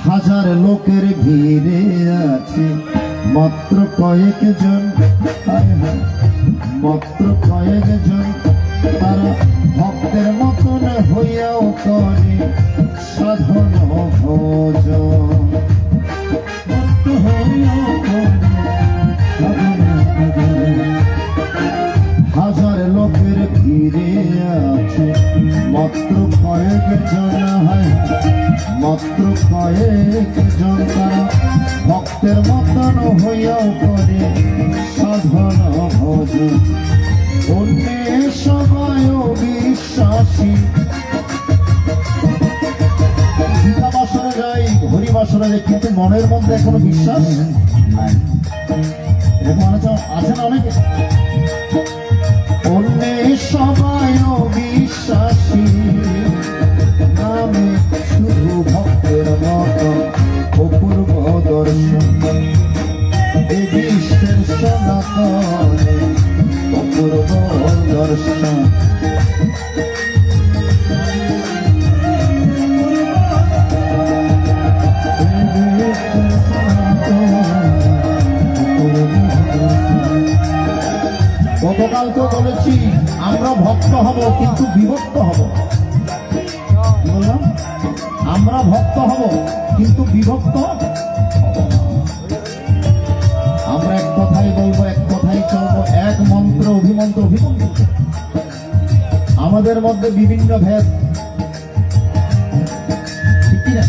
হাজার লোকের ভিড়ে আছে মাত্র কয়েক জন, মাত্র কয়েক জন তারা ভক্তের মতন হইয়াও করে সাধন ভোজন। হাজার লোকের ভিড়ে আছে মাত্র কয়েক জন, মাত্র কয়েক জন তারা ভক্তের মতন হইয়াও করে সাধন ভোজন। অন্য সবাই বিশ্বাসী। গীতা বাসরে যাই, হরি বাসরে যাই, কিন্তু মনের মধ্যে এখনো বিশ্বাস নাই। এরকম আছে না অনেকে? অন্য সবাই বিশ্বাসী, নামে শুধু ভক্তের মতো অপূর্ব দর্শন। এ বিশ্বের সনাতনে অপূর্ব দর্শন। গতকাল তো বলেছি আমরা ভক্ত হব কিন্তু বিভক্ত হব। কি বললাম? আমরা ভক্ত হব কিন্তু বিভক্ত হব। আমরা এক কথাই বলবো, এক কথাই চলবো, এক মন্ত্র অভিমন্ত্র অভিমন্ত্র। আমাদের মধ্যে বিভিন্ন ভেদ, ঠিক কিনা?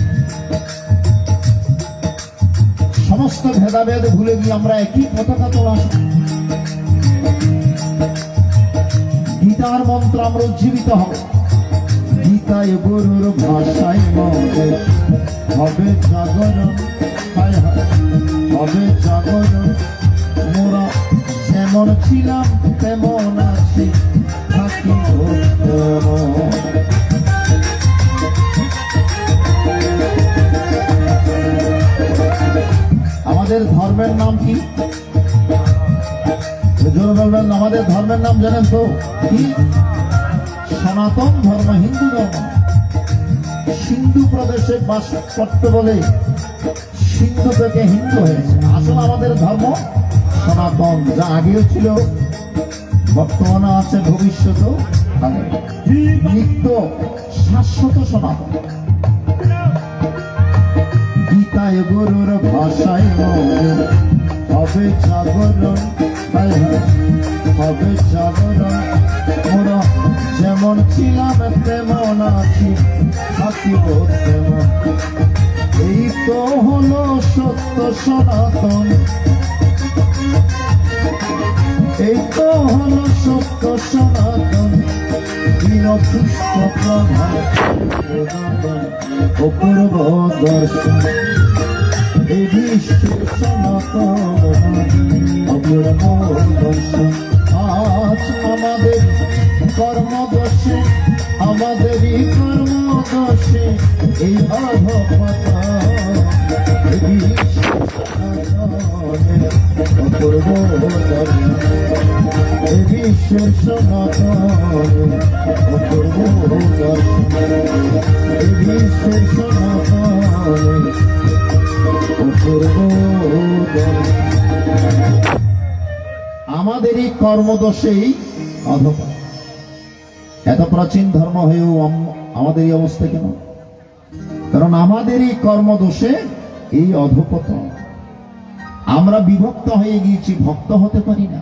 সমস্ত ভেদাভেদ ভুলে গিয়ে আমরা একই পতাকা তোলা। গীতার মন্ত্র আমরা উজ্জীবিত হব। গীতায় গুরুর ভাষায় মনে হবে জাগরণ, হবে জাগরণ। মোরা যেমন ছিলাম তেমন আছি, থাকিব তেমন। আমাদের ধর্মের নাম কি? জোর বলবেন। আমাদের ধর্মের নাম জানেন তো কি? সনাতন ধর্ম, হিন্দু ধর্ম। সিন্ধু প্রদেশে বাস করতে বলে সিন্ধু থেকে হিন্দু হয়েছে। আসলে আমাদের ধর্ম সনাতন, যা আগেও ছিল, বর্তমানে আছে, ভবিষ্যতেও নিত্য শাশ্বত সনাতন। গীতায় গুরুর ভাষায় হবে জাগরণ, হবে জাগরণ। মোরা যেমন ছিলাম তেমন আছি, থাকিব তেমন। এই তো হলো সত্য সনাতন। এই তো হলো সত্য সনাতন দিন পুষ্প অপূর্ব দর্শন এই বিশ্বের সনাতন অপূর্ব দর্শন। আজ আমাদের কর্মদোষে আমাদেরই কর্মদোষে এই অধপতা অপূর্ব দর্শন এই বিশ্বের সনাতন অপূর্ব দর্শন এই বিশ্বের সনাতন অপূর্ব দর্শন। আমাদেরই কর্মদোষেই অধপতন। এত প্রাচীন ধর্ম হয়েও আমাদের এই অবস্থা কেন? কারণ আমাদেরই কর্মদোষে এই অধপতন। আমরা বিভক্ত হয়ে গিয়েছি, ভক্ত হতে পারি না।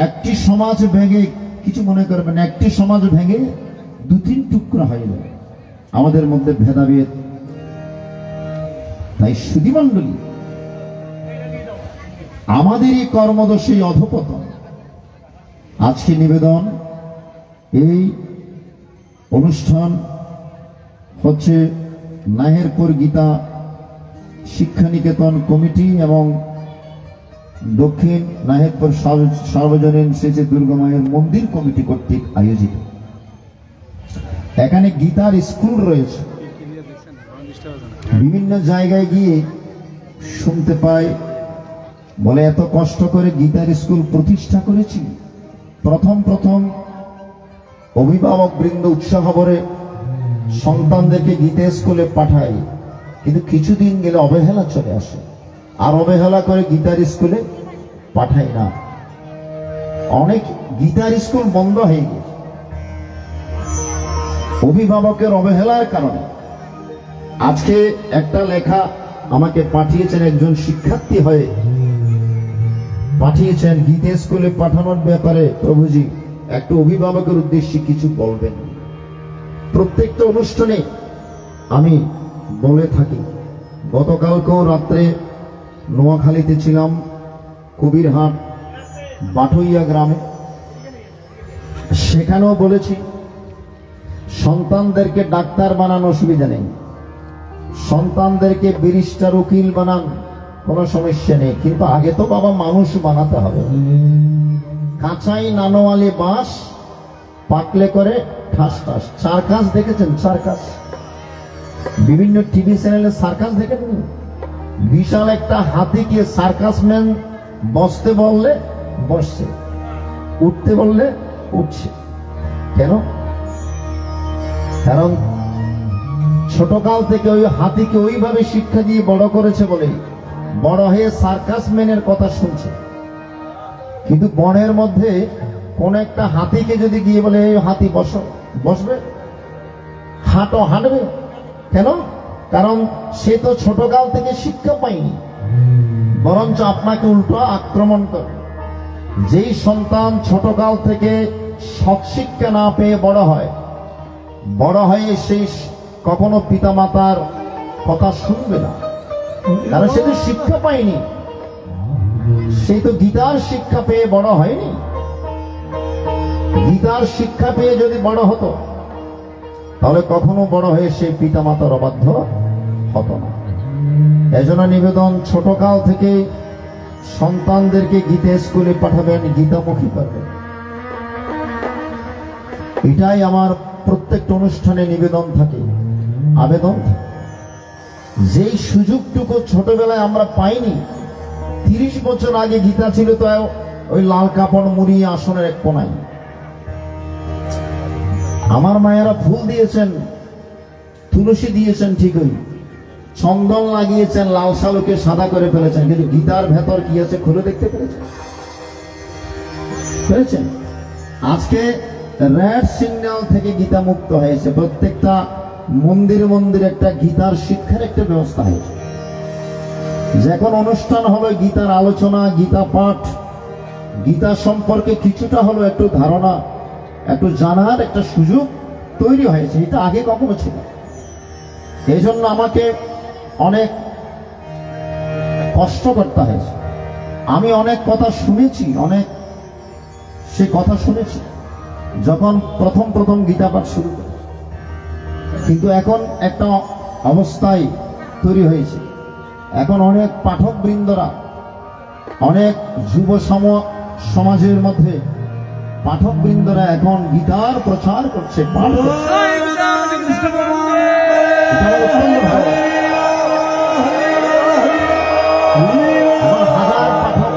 একটি সমাজ ভেঙে, কিছু মনে করবেন, একটি সমাজ ভেঙে দু তিন টুকরা হয়ে যাবে, আমাদের মধ্যে ভেদাভেদ। তাই সুধীমণ্ডলী, আমাদেরই কর্মদোষেই অধপতন। আজকে নিবেদন, এই অনুষ্ঠান হচ্ছে নাহেরপুর গীতা শিক্ষানিকেতন কমিটি এবং দক্ষিণ নাহেরপুর সার্বজনীন শ্রী শ্রী দুর্গা মায়ের মন্দির কমিটি কর্তৃক আয়োজিত। এখানে গীতার স্কুল রয়েছে। বিভিন্ন জায়গায় গিয়ে শুনতে পাই, বলে এত কষ্ট করে গীতার স্কুল প্রতিষ্ঠা করেছি। প্রথম অভিভাবক বৃন্দ উৎসাহ ভরে সন্তানদেরকে গীতা স্কুলে পাঠায়, কিন্তু কিছুদিন গেলে অবহেলা চলে আসে, আর অবহেলা করে গীতার স্কুলে পাঠায় না। অনেক গীতার স্কুল বন্ধ হয়ে গেছে অভিভাবকের অবহেলার কারণে। আজকে একটা লেখা আমাকে পাঠিয়েছেন, একজন শিক্ষার্থী হয়ে পাঠিয়েছেন, গীতা স্কুলে পাঠানোর ব্যাপারে প্রভুজি একটু অভিভাবকের উদ্দেশ্যে কিছু বলবেন। প্রত্যেকটা অনুষ্ঠানে আমি বলে থাকি। গতকালকেও রাত্রে নোয়াখালীতে ছিলাম, কবিরহাট বাটুইয়া গ্রামে, সেখানেও বলেছি সন্তানদেরকে ডাক্তার বানানো অসুবিধা নেই, সন্তানদেরকে ব্যারিস্টার উকিল বানান, কোনো সমস্যা নেই, কিন্তু আগে তো বাবা মানুষ বানাতে হবে। কাঁচাই নানোয়ালি বাঁশ পাকলে করে ঠাস ঠাস। সার্কাস দেখেছেন? সার্কাস, বিভিন্ন টিভি চ্যানেলে সার্কাস দেখেছেন? বিশাল একটা হাতিকে সার্কাসম্যান বসতে বললে বসছে, উঠতে বললে উঠছে। কেন? কারণ ছোটকাল থেকে ওই হাতিকে ওইভাবে শিক্ষা দিয়ে বড় করেছে বলেই বড় হয়ে সার্কাসম্যানের কথা শুনছে। কিন্তু বনের মধ্যে কোন একটা হাতিকে যদি গিয়ে বলে এই হাতি বসো, বসবে? হাঁটো, হাঁটবে? কেন? কারণ সে তো ছোটকাল থেকে শিক্ষা পায়নি, বরঞ্চ আপনাকে উল্টো আক্রমণ করে। যেই সন্তান ছোটকাল থেকে সৎ শিক্ষা না পেয়ে বড় হয়, বড় হয়ে সেই কখনো পিতামাতার কথা শুনবে না, কারণ সে তো শিক্ষা পায়নি। সেই তো গীতার শিক্ষা পেয়ে বড় হয়নি। গীতার শিক্ষা পেয়ে যদি বড় হতো, তাহলে কখনো বড় হয়ে সেই পিতামাতার অবাধ্য হতো না। এজন্য নিবেদন, ছোটকাল থেকে সন্তানদেরকে গীতা স্কুলে পাঠাবেন, গীতামুখী করবেন। এটাই আমার প্রত্যেকটা অনুষ্ঠানে নিবেদন থাকে, আবেদন থাকে। যেই সুযোগটুকু ছোটবেলায় আমরা পাইনি, 30 বছর আগে গীতা ছিল তো ওই লাল কাপড় মুড়িয়ে আসনের এক কোনায়। আমার মায়েরা ফুল দিয়েছেন, তুলসী দিয়েছেন ঠিকই, চন্দন লাগিয়েছেন, লাল শালুকে সাদা করে ফেলেছেন, কিন্তু গীতার ভেতর কি আছে খুলে দেখতে পেরেছেন? আজকে রেড সিগন্যাল থেকে গীতা মুক্ত হয়েছে। প্রত্যেকটা মন্দির মন্দির একটা গীতার শিক্ষার একটা ব্যবস্থা হয়েছে। যখন অনুষ্ঠান হবে গীতার আলোচনা, গীতা পাঠ, গীতা সম্পর্কে কিছুটা হলো একটু ধারণা, একটু জানার একটা সুযোগ তৈরি হয়েছে। এটা আগে কখনো ছিল। এই জন্য আমাকে অনেক কষ্ট করতে হয়েছে। আমি অনেক কথা শুনেছি, অনেক সে কথা শুনেছি যখন প্রথম প্রথম গীতা পাঠ শুরু করে, কিন্তু এখন একটা অবস্থায় তৈরি হয়েছে। এখন অনেক পাঠক বৃন্দরা, অনেক যুব সমাজের মধ্যে পাঠক বৃন্দরা এখন গীতার প্রচার করছে, পাঠ করছে। এটা আমার অত্যন্ত ভালো লাগে। এখন হাজার পাঠক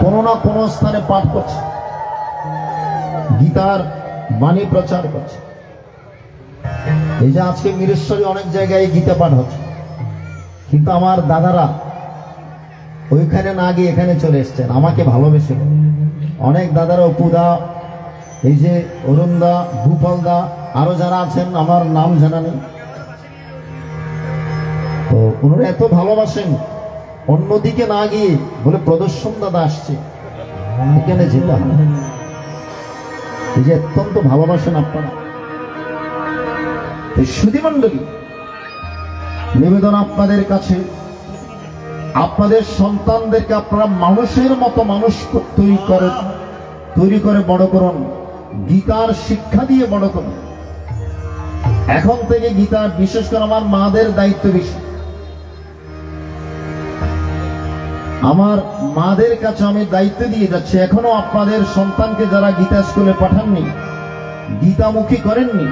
কোনো না কোনো স্থানে পাঠ করছে, গীতার বাণী প্রচার করছে। এই যে আজকে মিরেশ্বরী অনেক জায়গায় গীতা পাঠ হচ্ছে, কিন্তু আমার দাদারা ওইখানে না গিয়ে এখানে চলে এসছেন আমাকে ভালোবেসে। অনেক দাদারা, অপুদা, এই যে অরুণদা, ভূপালদা, আরো যারা আছেন আমার নাম জানা নেই, তো ওনারা এত ভালোবাসেন, অন্যদিকে না গিয়ে বলে প্রদর্শন দাদা আসছে, এখানে যেতে হবে। এই যে অত্যন্ত ভালোবাসেন আপনারা। সুধীমণ্ডলী, নিবেদন আপনাদের কাছে, আপনাদের সন্তানদেরকে আপনারা মানুষের মতো মানুষ তৈরি করে বড় করুন, গীতার শিক্ষা দিয়ে বড় করুন। এখন থেকে গীতা, বিশেষ করে আমার মাদের দায়িত্ব বেশি। আমার মাদের কাছে আমি দায়িত্ব দিয়ে যাচ্ছি, এখনো আপনাদের সন্তানকে যারা গীতা স্কুলে পাঠাননি, গীতামুখী করেননি,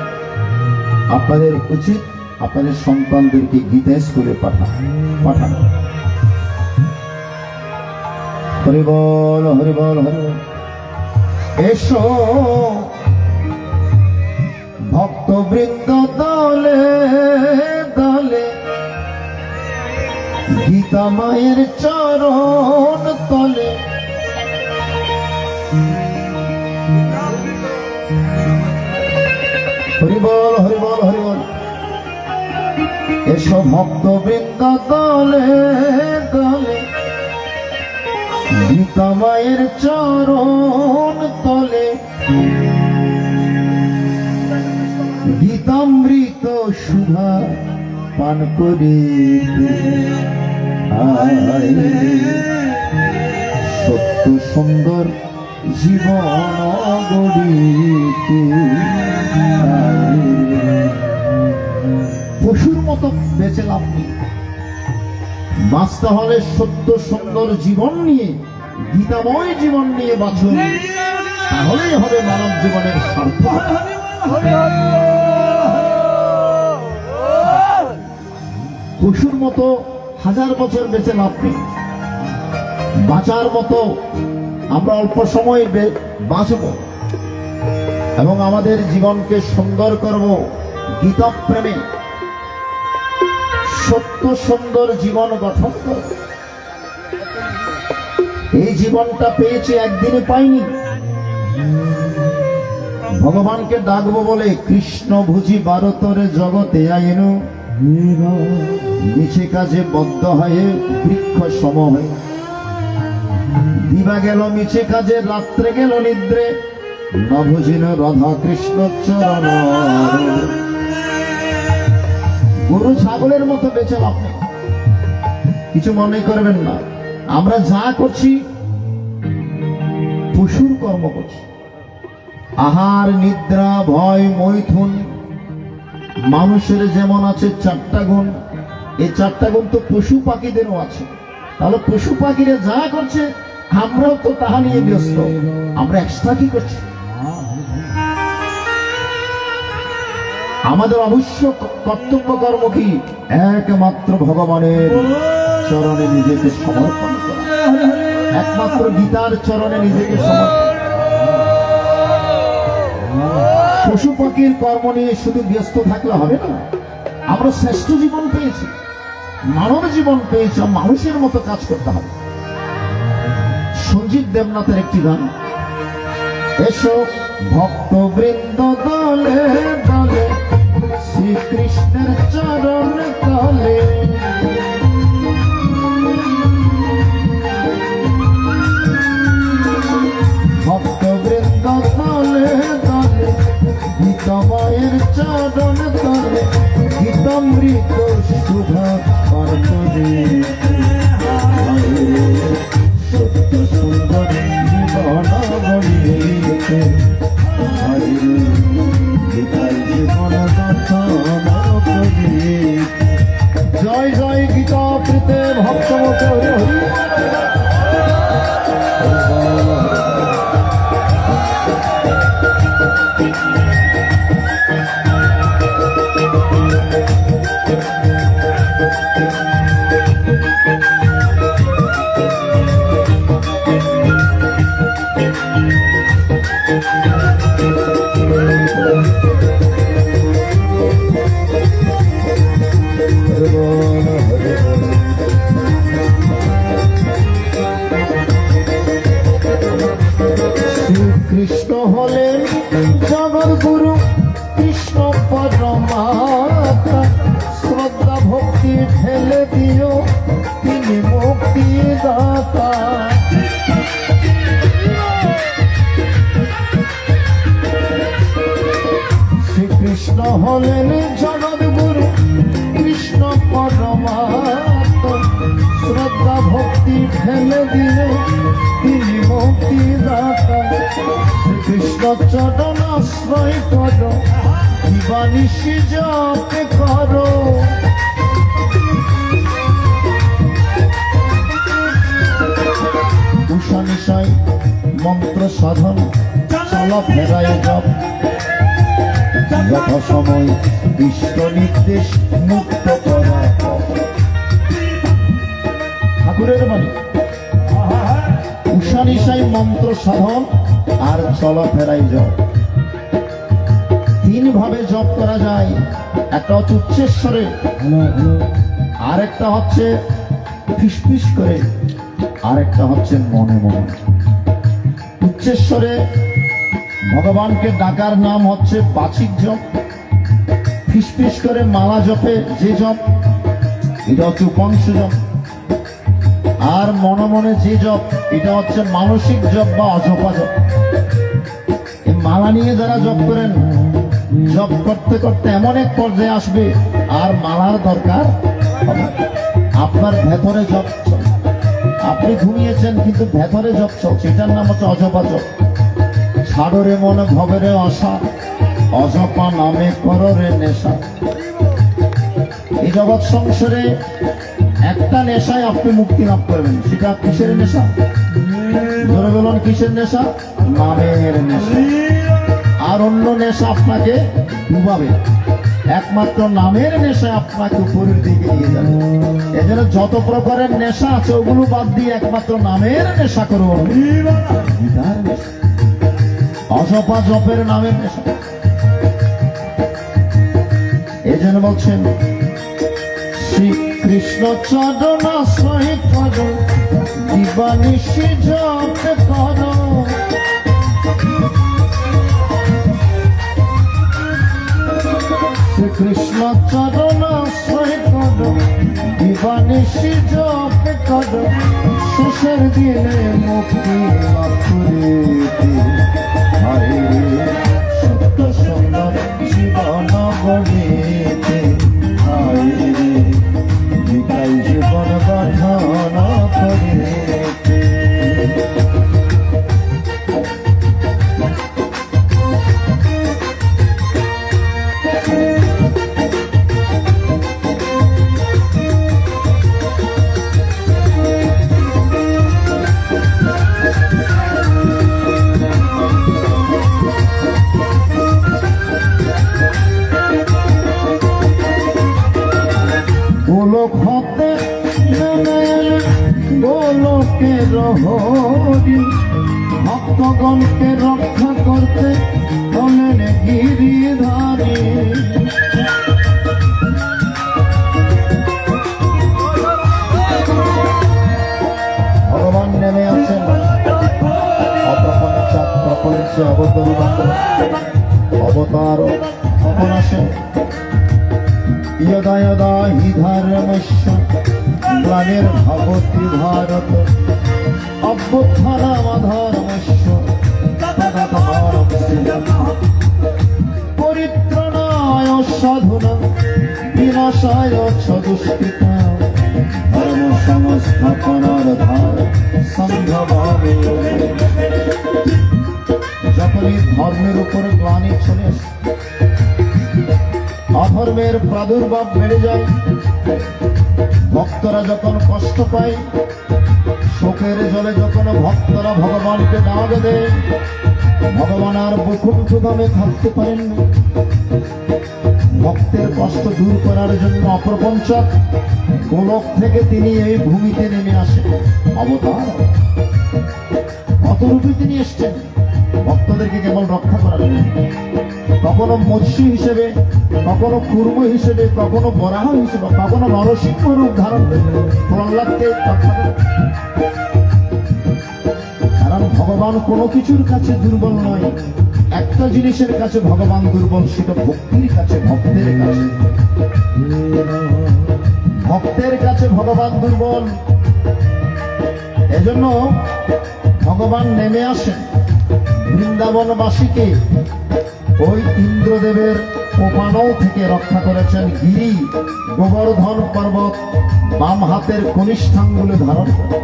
আপনাদের উচিত আপনাদের সন্তানদেরকে গীতা স্কুলে পাঠান। হরি বল, হরি বল, হরি বল। এসো ভক্তবৃন্দ দলে দলে, গীতা মায়ের চরণ তলে। হরি বল, হরি বল, হরি বল। এসো ভক্তবৃন্দ দলে দলে, গীতা মায়ের চরণ তলে। গীতামৃত সুধা পান করে সত্য সুন্দর জীবন গড়িতে। পশুর মতো বেঁচে লাভ নেই, বাঁচতে হলে সত্য সুন্দর জীবন নিয়ে, গীতাময় জীবন নিয়ে বাঁচুন, তাহলেই হবে মানব জীবনের সার্থক। পশুর মতো হাজার বছর বেঁচে লাভ নেই, বাঁচার মতো আমরা অল্প সময় বাঁচব এবং আমাদের জীবনকে সুন্দর করব গীতা প্রেমে, সত্য সুন্দর জীবন গঠন করব। এই জীবনটা পেয়েছি, একদিনে পাইনি। ভগবানকে ডাকবো বলে কৃষ্ণ ভুজি বারতরে জগতে আইন, মিছে কাজে বদ্ধ হয়ে বৃক্ষ সম হয়ে। দিবা গেল মিছে কাজে, রাত্রে গেল নিদ্রে, ন ভুজিল রাধা কৃষ্ণ চরণ। গরু ছাগলের মতো বেঁচে লাভ নেই, কিছু মনে করবেন না। আমরা যা করছি পশুর কর্ম করছি। আহার, নিদ্রা, ভয়, মৈথুন, মানুষের যেমন আছে 4টা গুণ, এই 4টা গুণ তো পশু পাখিদেরও আছে। তাহলে পশু পাখিরা যা করছে আমরাও তো তাহা নিয়ে ব্যস্ত, আমরা এক্সট্রা কি করছি? আমাদের অবশ্য কর্তব্য কর্ম কি? একমাত্র ভগবানের চরণে নিজেকে সমর্পণ করা, একমাত্র গীতার চরণে নিজেকে সমর্পণ। পশু পাখির কর্ম নিয়ে শুধু ব্যস্ত থাকলে হবে না। আমরা শ্রেষ্ঠ জীবন পেয়েছি, মানব জীবন পেয়েছি, মানুষের মতো কাজ করতে হবে। সঞ্জীব দেবনাথের একটি গান, এসো ভক্তবৃন্দ দলে দলে, শ্রীকৃষ্ণের চরণ তলে। ভক্তবৃন্দ দলে দলে, গীতাময়ের চরণ তলে, গীতামৃত সুধা পান করে। সত্য সুন্দর হলেন জগৎগুরু কৃষ্ণ পরমাত্মা, শ্রদ্ধা ভক্তি ঢেলে দিও তিনি মুক্তিদাতা। শ্রীকৃষ্ণ হলেন জগৎগুরু কৃষ্ণ পরমাত্মা, শ্রদ্ধা ভক্তি ঢেলে দিও তিনি মুক্তিদাতা। শ্রীকৃষ্ণ চরণ আশ্রয় করো, দিবানিশি জপ করো। উষা নিশায় মন্ত্র সাধন, চলা ফেরায় জপ, যথা সময় ইষ্ট নির্দেশ মুক্ত করা। ঠাকুরের বাণী উষা নিশায় মন্ত্র সাধন আর চলাফেরায় জপ, তিন ভাবে জপ করা যায়। একটা হচ্ছে উচ্চেশ্বরে, আর একটা হচ্ছে ফিসফিস করে, আর একটা হচ্ছে মনে মনে। উচ্চেশ্বরে ভগবানকে ডাকার নাম হচ্ছে বাচিক জপ, ফিসফিস করে মালা জপে যে জপ এটা হচ্ছে উপাংশ জপ, আর মনে মনে যে জপ এটা হচ্ছে মানসিক জপ বা অজপা জপ। এই মালা নিয়ে যারা জপ করেন, জপ করতে করতে এমন এক পর্যায়ে আসবে আর মালার দরকার হবে। আপনার ভেতরে জপ চলছে, আপনি ঘুমিয়েছেন কিন্তু ভেতরে জপ চলছে, এটার নাম হচ্ছে অজপা জপ। ছাড়রে মনে ভবেরে আশা, অজপা নামে কররে নেশা। এই জগৎ সংসারে একটা নেশায় আপনি মুক্তি লাভ করবেন, সেটা কিসের নেশা? ধরে বলুন কিসের নেশা? নামের নেশা। আর অন্য নেশা আপনাকে ডুবাবে, একমাত্র নামের নেশা আপনাকে উপরের দিকে নিয়ে যাবে। এজন্য যত প্রকারের নেশা আছে ওগুলো বাদ দিয়ে একমাত্র নামের নেশা করুন। অজপা জপের নামের নেশা। এজন্য বলছেন শ্রীকৃষ্ণ চরণ আশ্রয় করো, দিবানিশি জপ করো। শ্রীকৃষ্ণ চরণ আশ্রয় করো, দিবানিশি জপ করো। শেষের দিনে মুক্তি লাভ করিতে, হায় সত্য সুন্দর জীবন গড়িতে, হায় বিকাই জীবন গঠন করিতে। গোলক হতে গোলকের হরি, ভক্তগণকে রক্ষা করতে হলেন গিরিধারী। ভগবান নেমে আছেন অপ্রপঞ্চাৎ প্রপঞ্চে অবতার কখন আসেন? यदा यदा हि धर्मस्य ग्लानिर्भवति भारत, अभ्युत्थानमधर्मस्य तदात्मानं परित्राणाय साधुनां विनाशाय च दुष्कृतां, धर्म संस्थापनार्थाय संभवामि। যখনই ধর্মের উপর গ্লানি চলে আসে, অধর্মের প্রাদুর্ভাব বেড়ে যায়, ভক্তরা যখন কষ্ট পায়, শোকের জলে যখন ভক্তরা ভগবানকে ডাক দেয়, ভগবান আর বৈকুণ্ঠ ধামে থাকতে পারেন না। ভক্তের কষ্ট দূর করার জন্য অপ্রপঞ্চক গোলক থেকে তিনি এই ভূমিতে নেমে আসেন অবতার। কত রূপে তিনি এসছেন ভক্তদেরকে কেবল রক্ষা করার জন্য। কখনো মৎস্য হিসেবে, কখনো কুর্ম হিসেবে, কখনো বরাহ হিসেবে, কখনো নরসিংহ রূপ ধারণ করে প্রহ্লাদকে রক্ষা করে। কারণ কারণ ভগবান কোনো কিছুর কাছে দুর্বল নয়। একটা জিনিসের কাছে ভগবান দুর্বল, সেটা ভক্তির কাছে, ভক্তের কাছে। ভক্তের কাছে ভগবান দুর্বল। এজন্য ভগবান নেমে আসেন বৃন্দাবনবাসীকে ওই ইন্দ্রদেবের কোপানল থেকে রক্ষা করেছেন। গিরি গোবর্ধন পর্বত বাম হাতের কনিষ্ঠাঙ্গুলে ধারণ করে।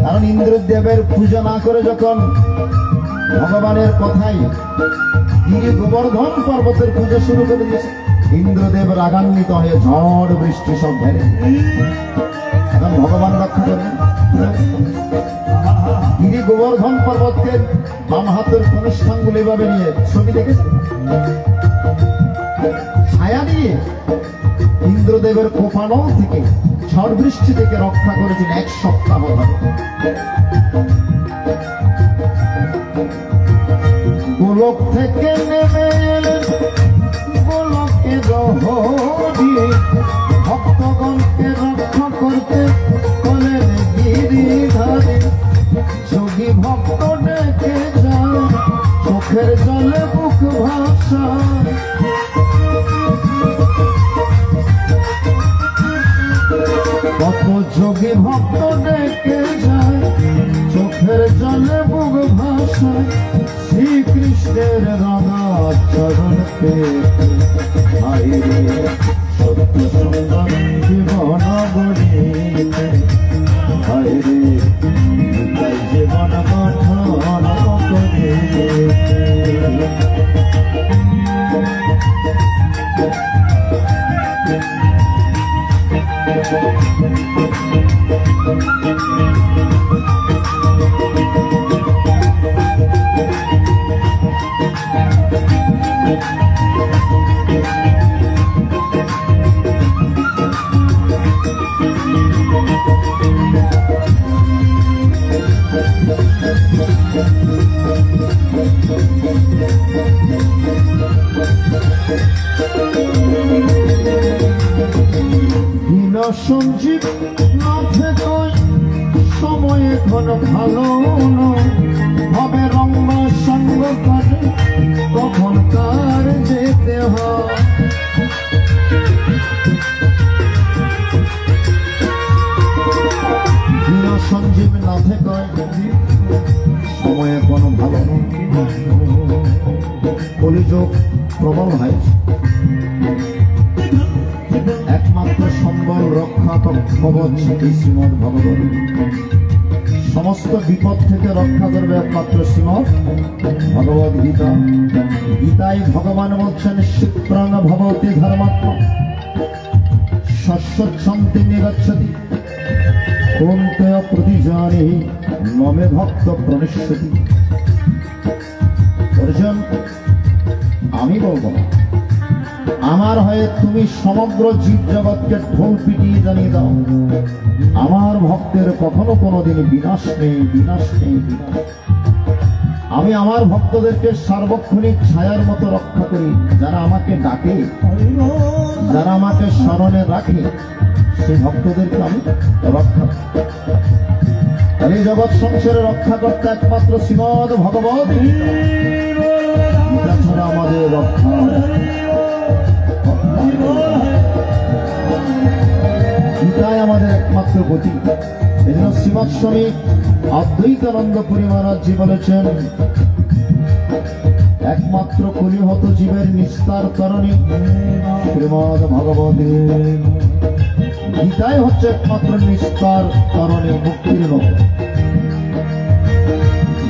কারণ ইন্দ্রদেবের পূজা না করে যখন ভগবানের কথাই গিরি গোবর্ধন পর্বতের পূজা শুরু করে দিয়েছে, ইন্দ্রদেব রাগান্বিত হয়ে ঝড় বৃষ্টি সব ঘেরে এখন ভগবান রক্ষা করবেন। গিরি গোবর্ধন পর্বতকে বাম হাতের কনিষ্ঠাঙ্গুল এভাবে নিয়ে ছবি দেখেছে, ছায়া দিয়ে ইন্দ্রদেবের কোপানল থেকে ঝড় বৃষ্টি থেকে রক্ষা করেছেন 1 সপ্তাহ ধরে। গোলক থেকে নেমে এলেন গোলকে দিয়ে ভক্তগণকে রক্ষা করতে বলেন গিরিধারে। যোগী ভক্ত ডেকে যায় চোখের জলে বুক ভাসায়। কত যোগী ভক্ত ডেকে যায় চোখের জলে বুক ভাসায়। শ্রীকৃষ্ণের রাধা চরণ পেতে হায়রে সত্য সুন্দর জীবন গড়িতে। হায়রে তাই জীবন গঠন করে। সঞ্জীব নাথে কই সময় এখন ভালো নয়, হবে রঙ্গ সঙ্গ করে কখন কার যেতে হয়। সঞ্জীব নাথে কয় সময় এখন ভালো নয়, কলিযুগ প্রবল হয়েছে। একমাত্র সম্বল রক্ষা কবচ এই শ্রীমদ্ ভগবত। সমস্ত বিপদ থেকে রক্ষা করবে একমাত্র শ্রীমদ্ ভগবদ গীতা। গীতায় ভগবান বলছেন শিপ্রাণ ভবতি ধর্মাত্মা শস্যচ্ছন্তি নিরচ্ছতি কোন্তয় প্রতিজানে নমে ভক্ত প্রণিষ্যতি। অর্জুন, আমি বলবো না, আমার হয়ে তুমি সমগ্র জীব জগৎকে ঢোল পিটিয়ে জানিয়ে দাও আমার ভক্তের কখনো কোনোদিন বিনাশ নেই, বিনাশ নেই, বিনাশ। আমি আমার ভক্তদেরকে সার্বক্ষণিক ছায়ার মতো রক্ষা করি। যারা আমাকে ডাকে, যারা আমাকে স্মরণে রাখে, সেই ভক্তদেরকে আমি রক্ষা করি। এই জগৎ সংসারে রক্ষা করতে একমাত্র শ্রীমদ্ ভগবত গীতা ছাড়া আমাদের রক্ষা। গীতায় আমাদের একমাত্র গতি। এই জন্য শ্রীমৎ স্বামী অদ্বৈতানন্দ পুরী মহারাজজি বলেছেন একমাত্র কলিহত জীবের নিস্তার তরণী শ্রীমদ্ ভগবতী গীতায় হচ্ছে একমাত্র নিস্তার তরণী, মুক্তির নয়।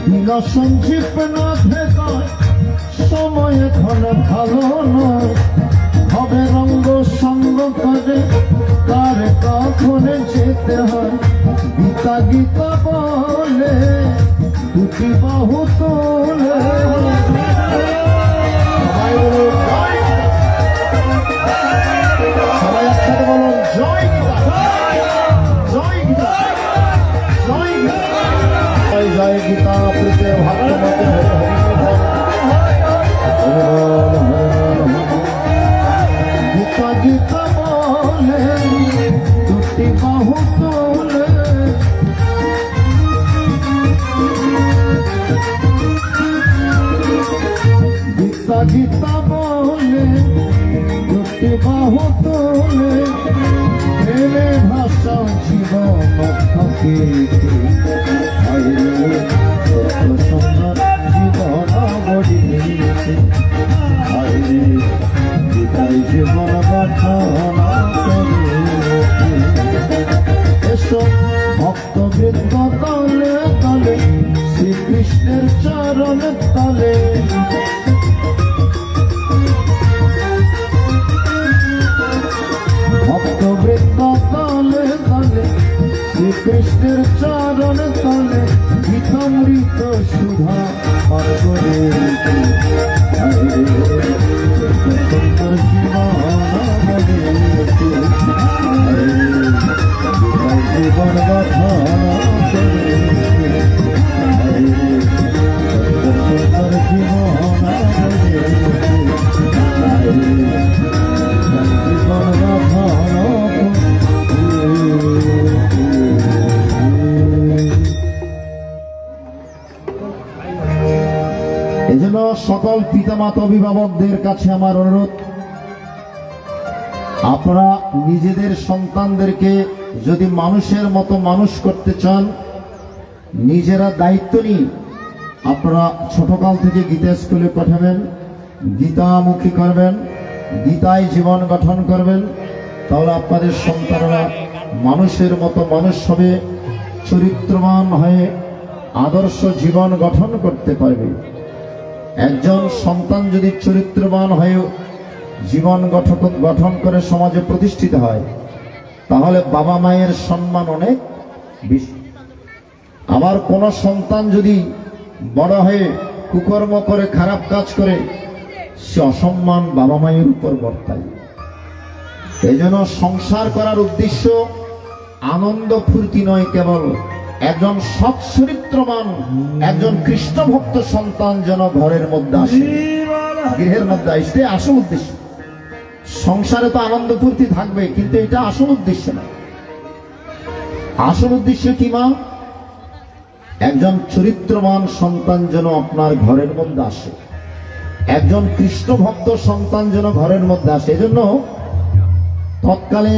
দিন সঞ্জীব নাথে কয় সময় এখন ভালো নয়, হবে রঙ্গ সঙ্গ করে কার কখন যেতে হয়। গীতা গীতা বলে দুটি বাহু তোলে। সবাই একসাথে বলুন জয় গীতা, জয় গীতা, জয় গীতা, জয় জয় গীতা। প্রীতে ভক্তমতে গীতা গীতা বলে দুটি বাহু তোলে। গীতা বলে দুটি বাহু তোলে প্রেমে ভাষা জীবন থাকে সুন্দর জীবন গড়িয়েছে গীতায় জীবন গঠন এসো ভক্তবৃন্দ তলে তলে শ্রীকৃষ্ণের চরণ তলে ভক্তবৃন্দ তলে তলে শ্রীকৃষ্ণের চরণ তলে গীতামৃত সুধা পান করে সুন্দর জীবন এজন্য সকল পিতামাতা অভিভাবকদের কাছে আমার অনুরোধ, আপনারা নিজেদের সন্তানদেরকে যদি মানুষের মতো মানুষ করতে চান, নিজেরা দায়িত্ব নিয়ে আপনারা ছোটকাল থেকে গীতা স্কুলে পাঠাবেন, গীতামুখী করবেন, গীতায় জীবন গঠন করবেন, তাহলে আপনাদের সন্তানরা মানুষের মতো মানুষ হবে, চরিত্রবান হয়ে আদর্শ জীবন গঠন করতে পারবে। একজন সন্তান যদি চরিত্রবান হয়ে জীবন গঠন করে সমাজে প্রতিষ্ঠিত হয়, তাহলে বাবা মায়ের সম্মান অনেক বেশি। আমার কোন সন্তান যদি বড় হয়ে কুকর্ম করে খারাপ কাজ করে, সে অসম্মান বাবা মায়ের উপর বর্তায়। এই জন্য সংসার করার উদ্দেশ্য আনন্দ ফুর্তি নয়, কেবল একজন সৎ চরিত্রবান একজন কৃষ্ণ ভক্ত সন্তান যেন ঘরের মধ্যে আসে, গৃহের মধ্যে আসে, আসল উদ্দেশ্য। সংসারে তো আনন্দ ফুর্তি থাকবে, কিন্তু এটা আসল উদ্দেশ্য না। আসল উদ্দেশ্য কি মা? একজন চরিত্রবান সন্তান যেন আপনার ঘরের মধ্যে আসে, একজন কৃষ্ণ ভক্ত সন্তান যেন ঘরের মধ্যে আসে। এজন্য তৎকালে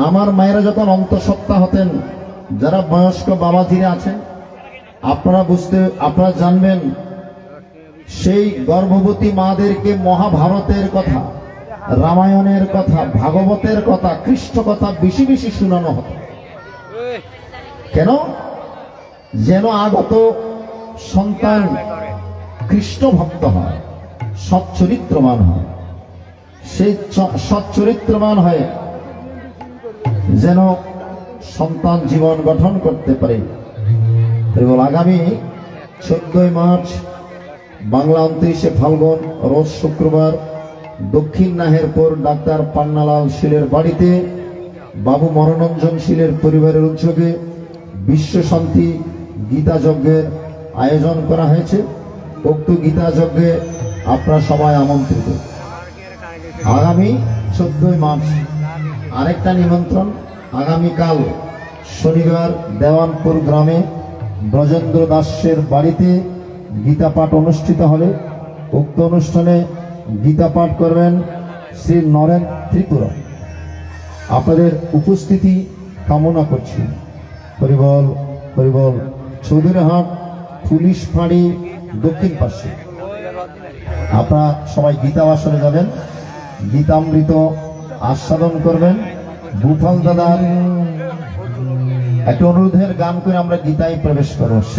আমার মায়েরা যখন অন্তঃসত্ত্বা হতেন, যারা বয়স্ক বাবাজিরা আছেন, আপনারা জানবেন, সেই গর্ভবতী মাদেরকে মহাভারতের কথা, রামায়ণের কথা, ভাগবতের কথা, কৃষ্ণ কথা বেশি বেশি শোনানো হতো। কেন? যেন আগত সন্তান কৃষ্ণ ভক্ত হয়, সৎ চরিত্রবান হয়। সেই সৎ চরিত্রবান হয় যেন সন্তান জীবন গঠন করতে পারে। এবং আগামী 14 মার্চ বাংলা 29শে ফাল্গুন রোজ শুক্রবার দক্ষিণ নাহেরপুর ডাক্তার পান্নালাল শীলের বাড়িতে বাবু মনোরঞ্জন শীলের পরিবারের উদ্যোগে বিশ্ব শান্তি গীতা যজ্ঞের আয়োজন করা হয়েছে। উক্ত গীতা যজ্ঞে আপনারা সবাই আমন্ত্রিত। আগামী 14 মার্চ আরেকটা নিমন্ত্রণ, আগামীকাল শনিবার দেওয়ানপুর গ্রামে ব্রজেন্দ্র দাসের বাড়িতে গীতা পাঠ অনুষ্ঠিত হবে। উক্ত অনুষ্ঠানে গীতা পাঠ করবেন শ্রী নরেন ত্রিপুরা। আপনাদের উপস্থিতি কামনা করছি। হরিবল হরিবল। চৌধুরীহাট পুলিশ ফাঁড়ি দক্ষিণ পাশে। আপনারা সবাই গীতা আসরে যাবেন, গীতামৃত আস্বাদন করবেন। বুফাল দাদার একটা অনুরোধের গান করে আমরা গীতায় প্রবেশ করব।